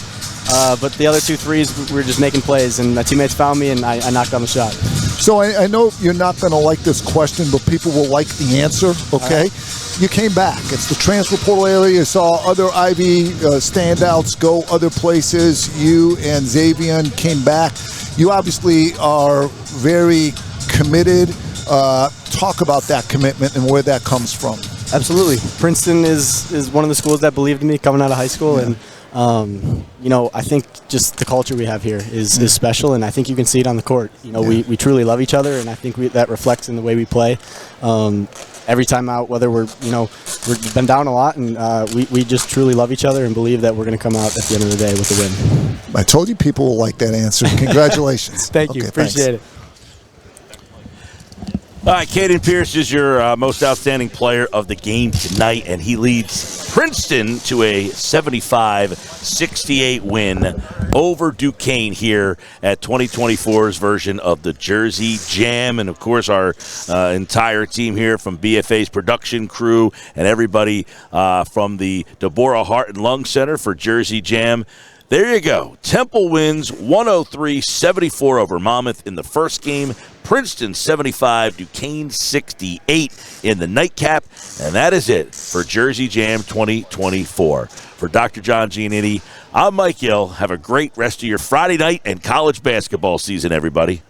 But the other 2 threes, we were just making plays, and my teammates found me, and I knocked down the shot. So I know you're not going to like this question, but people will like the answer, okay? You came back. It's the transfer portal area. You saw other Ivy standouts go other places. You and Xavier came back. You obviously are very committed. Talk about that commitment and where that comes from. Absolutely. Princeton is one of the schools that believed in me coming out of high school, and I think just the culture we have here is special, and I think you can see it on the court. We truly love each other, and I think that reflects in the way we play. Every time out, whether we've been down a lot, and we just truly love each other and believe that we're going to come out at the end of the day with a win. I told you people will like that answer. Congratulations. Thank you. Appreciate it. All right, Caden Pierce is your most outstanding player of the game tonight, and he leads Princeton to a 75-68 win over Duquesne here at 2024's version of the Jersey Jam. And, of course, our entire team here from BFA's production crew and everybody from the Deborah Heart and Lung Center for Jersey Jam. There you go. Temple wins 103-74 over Monmouth in the first game. Princeton 75, Duquesne 68 in the nightcap. And that is it for Jersey Jam 2024. For Dr. John Giannini, I'm Mike Gill. Have a great rest of your Friday night and college basketball season, everybody.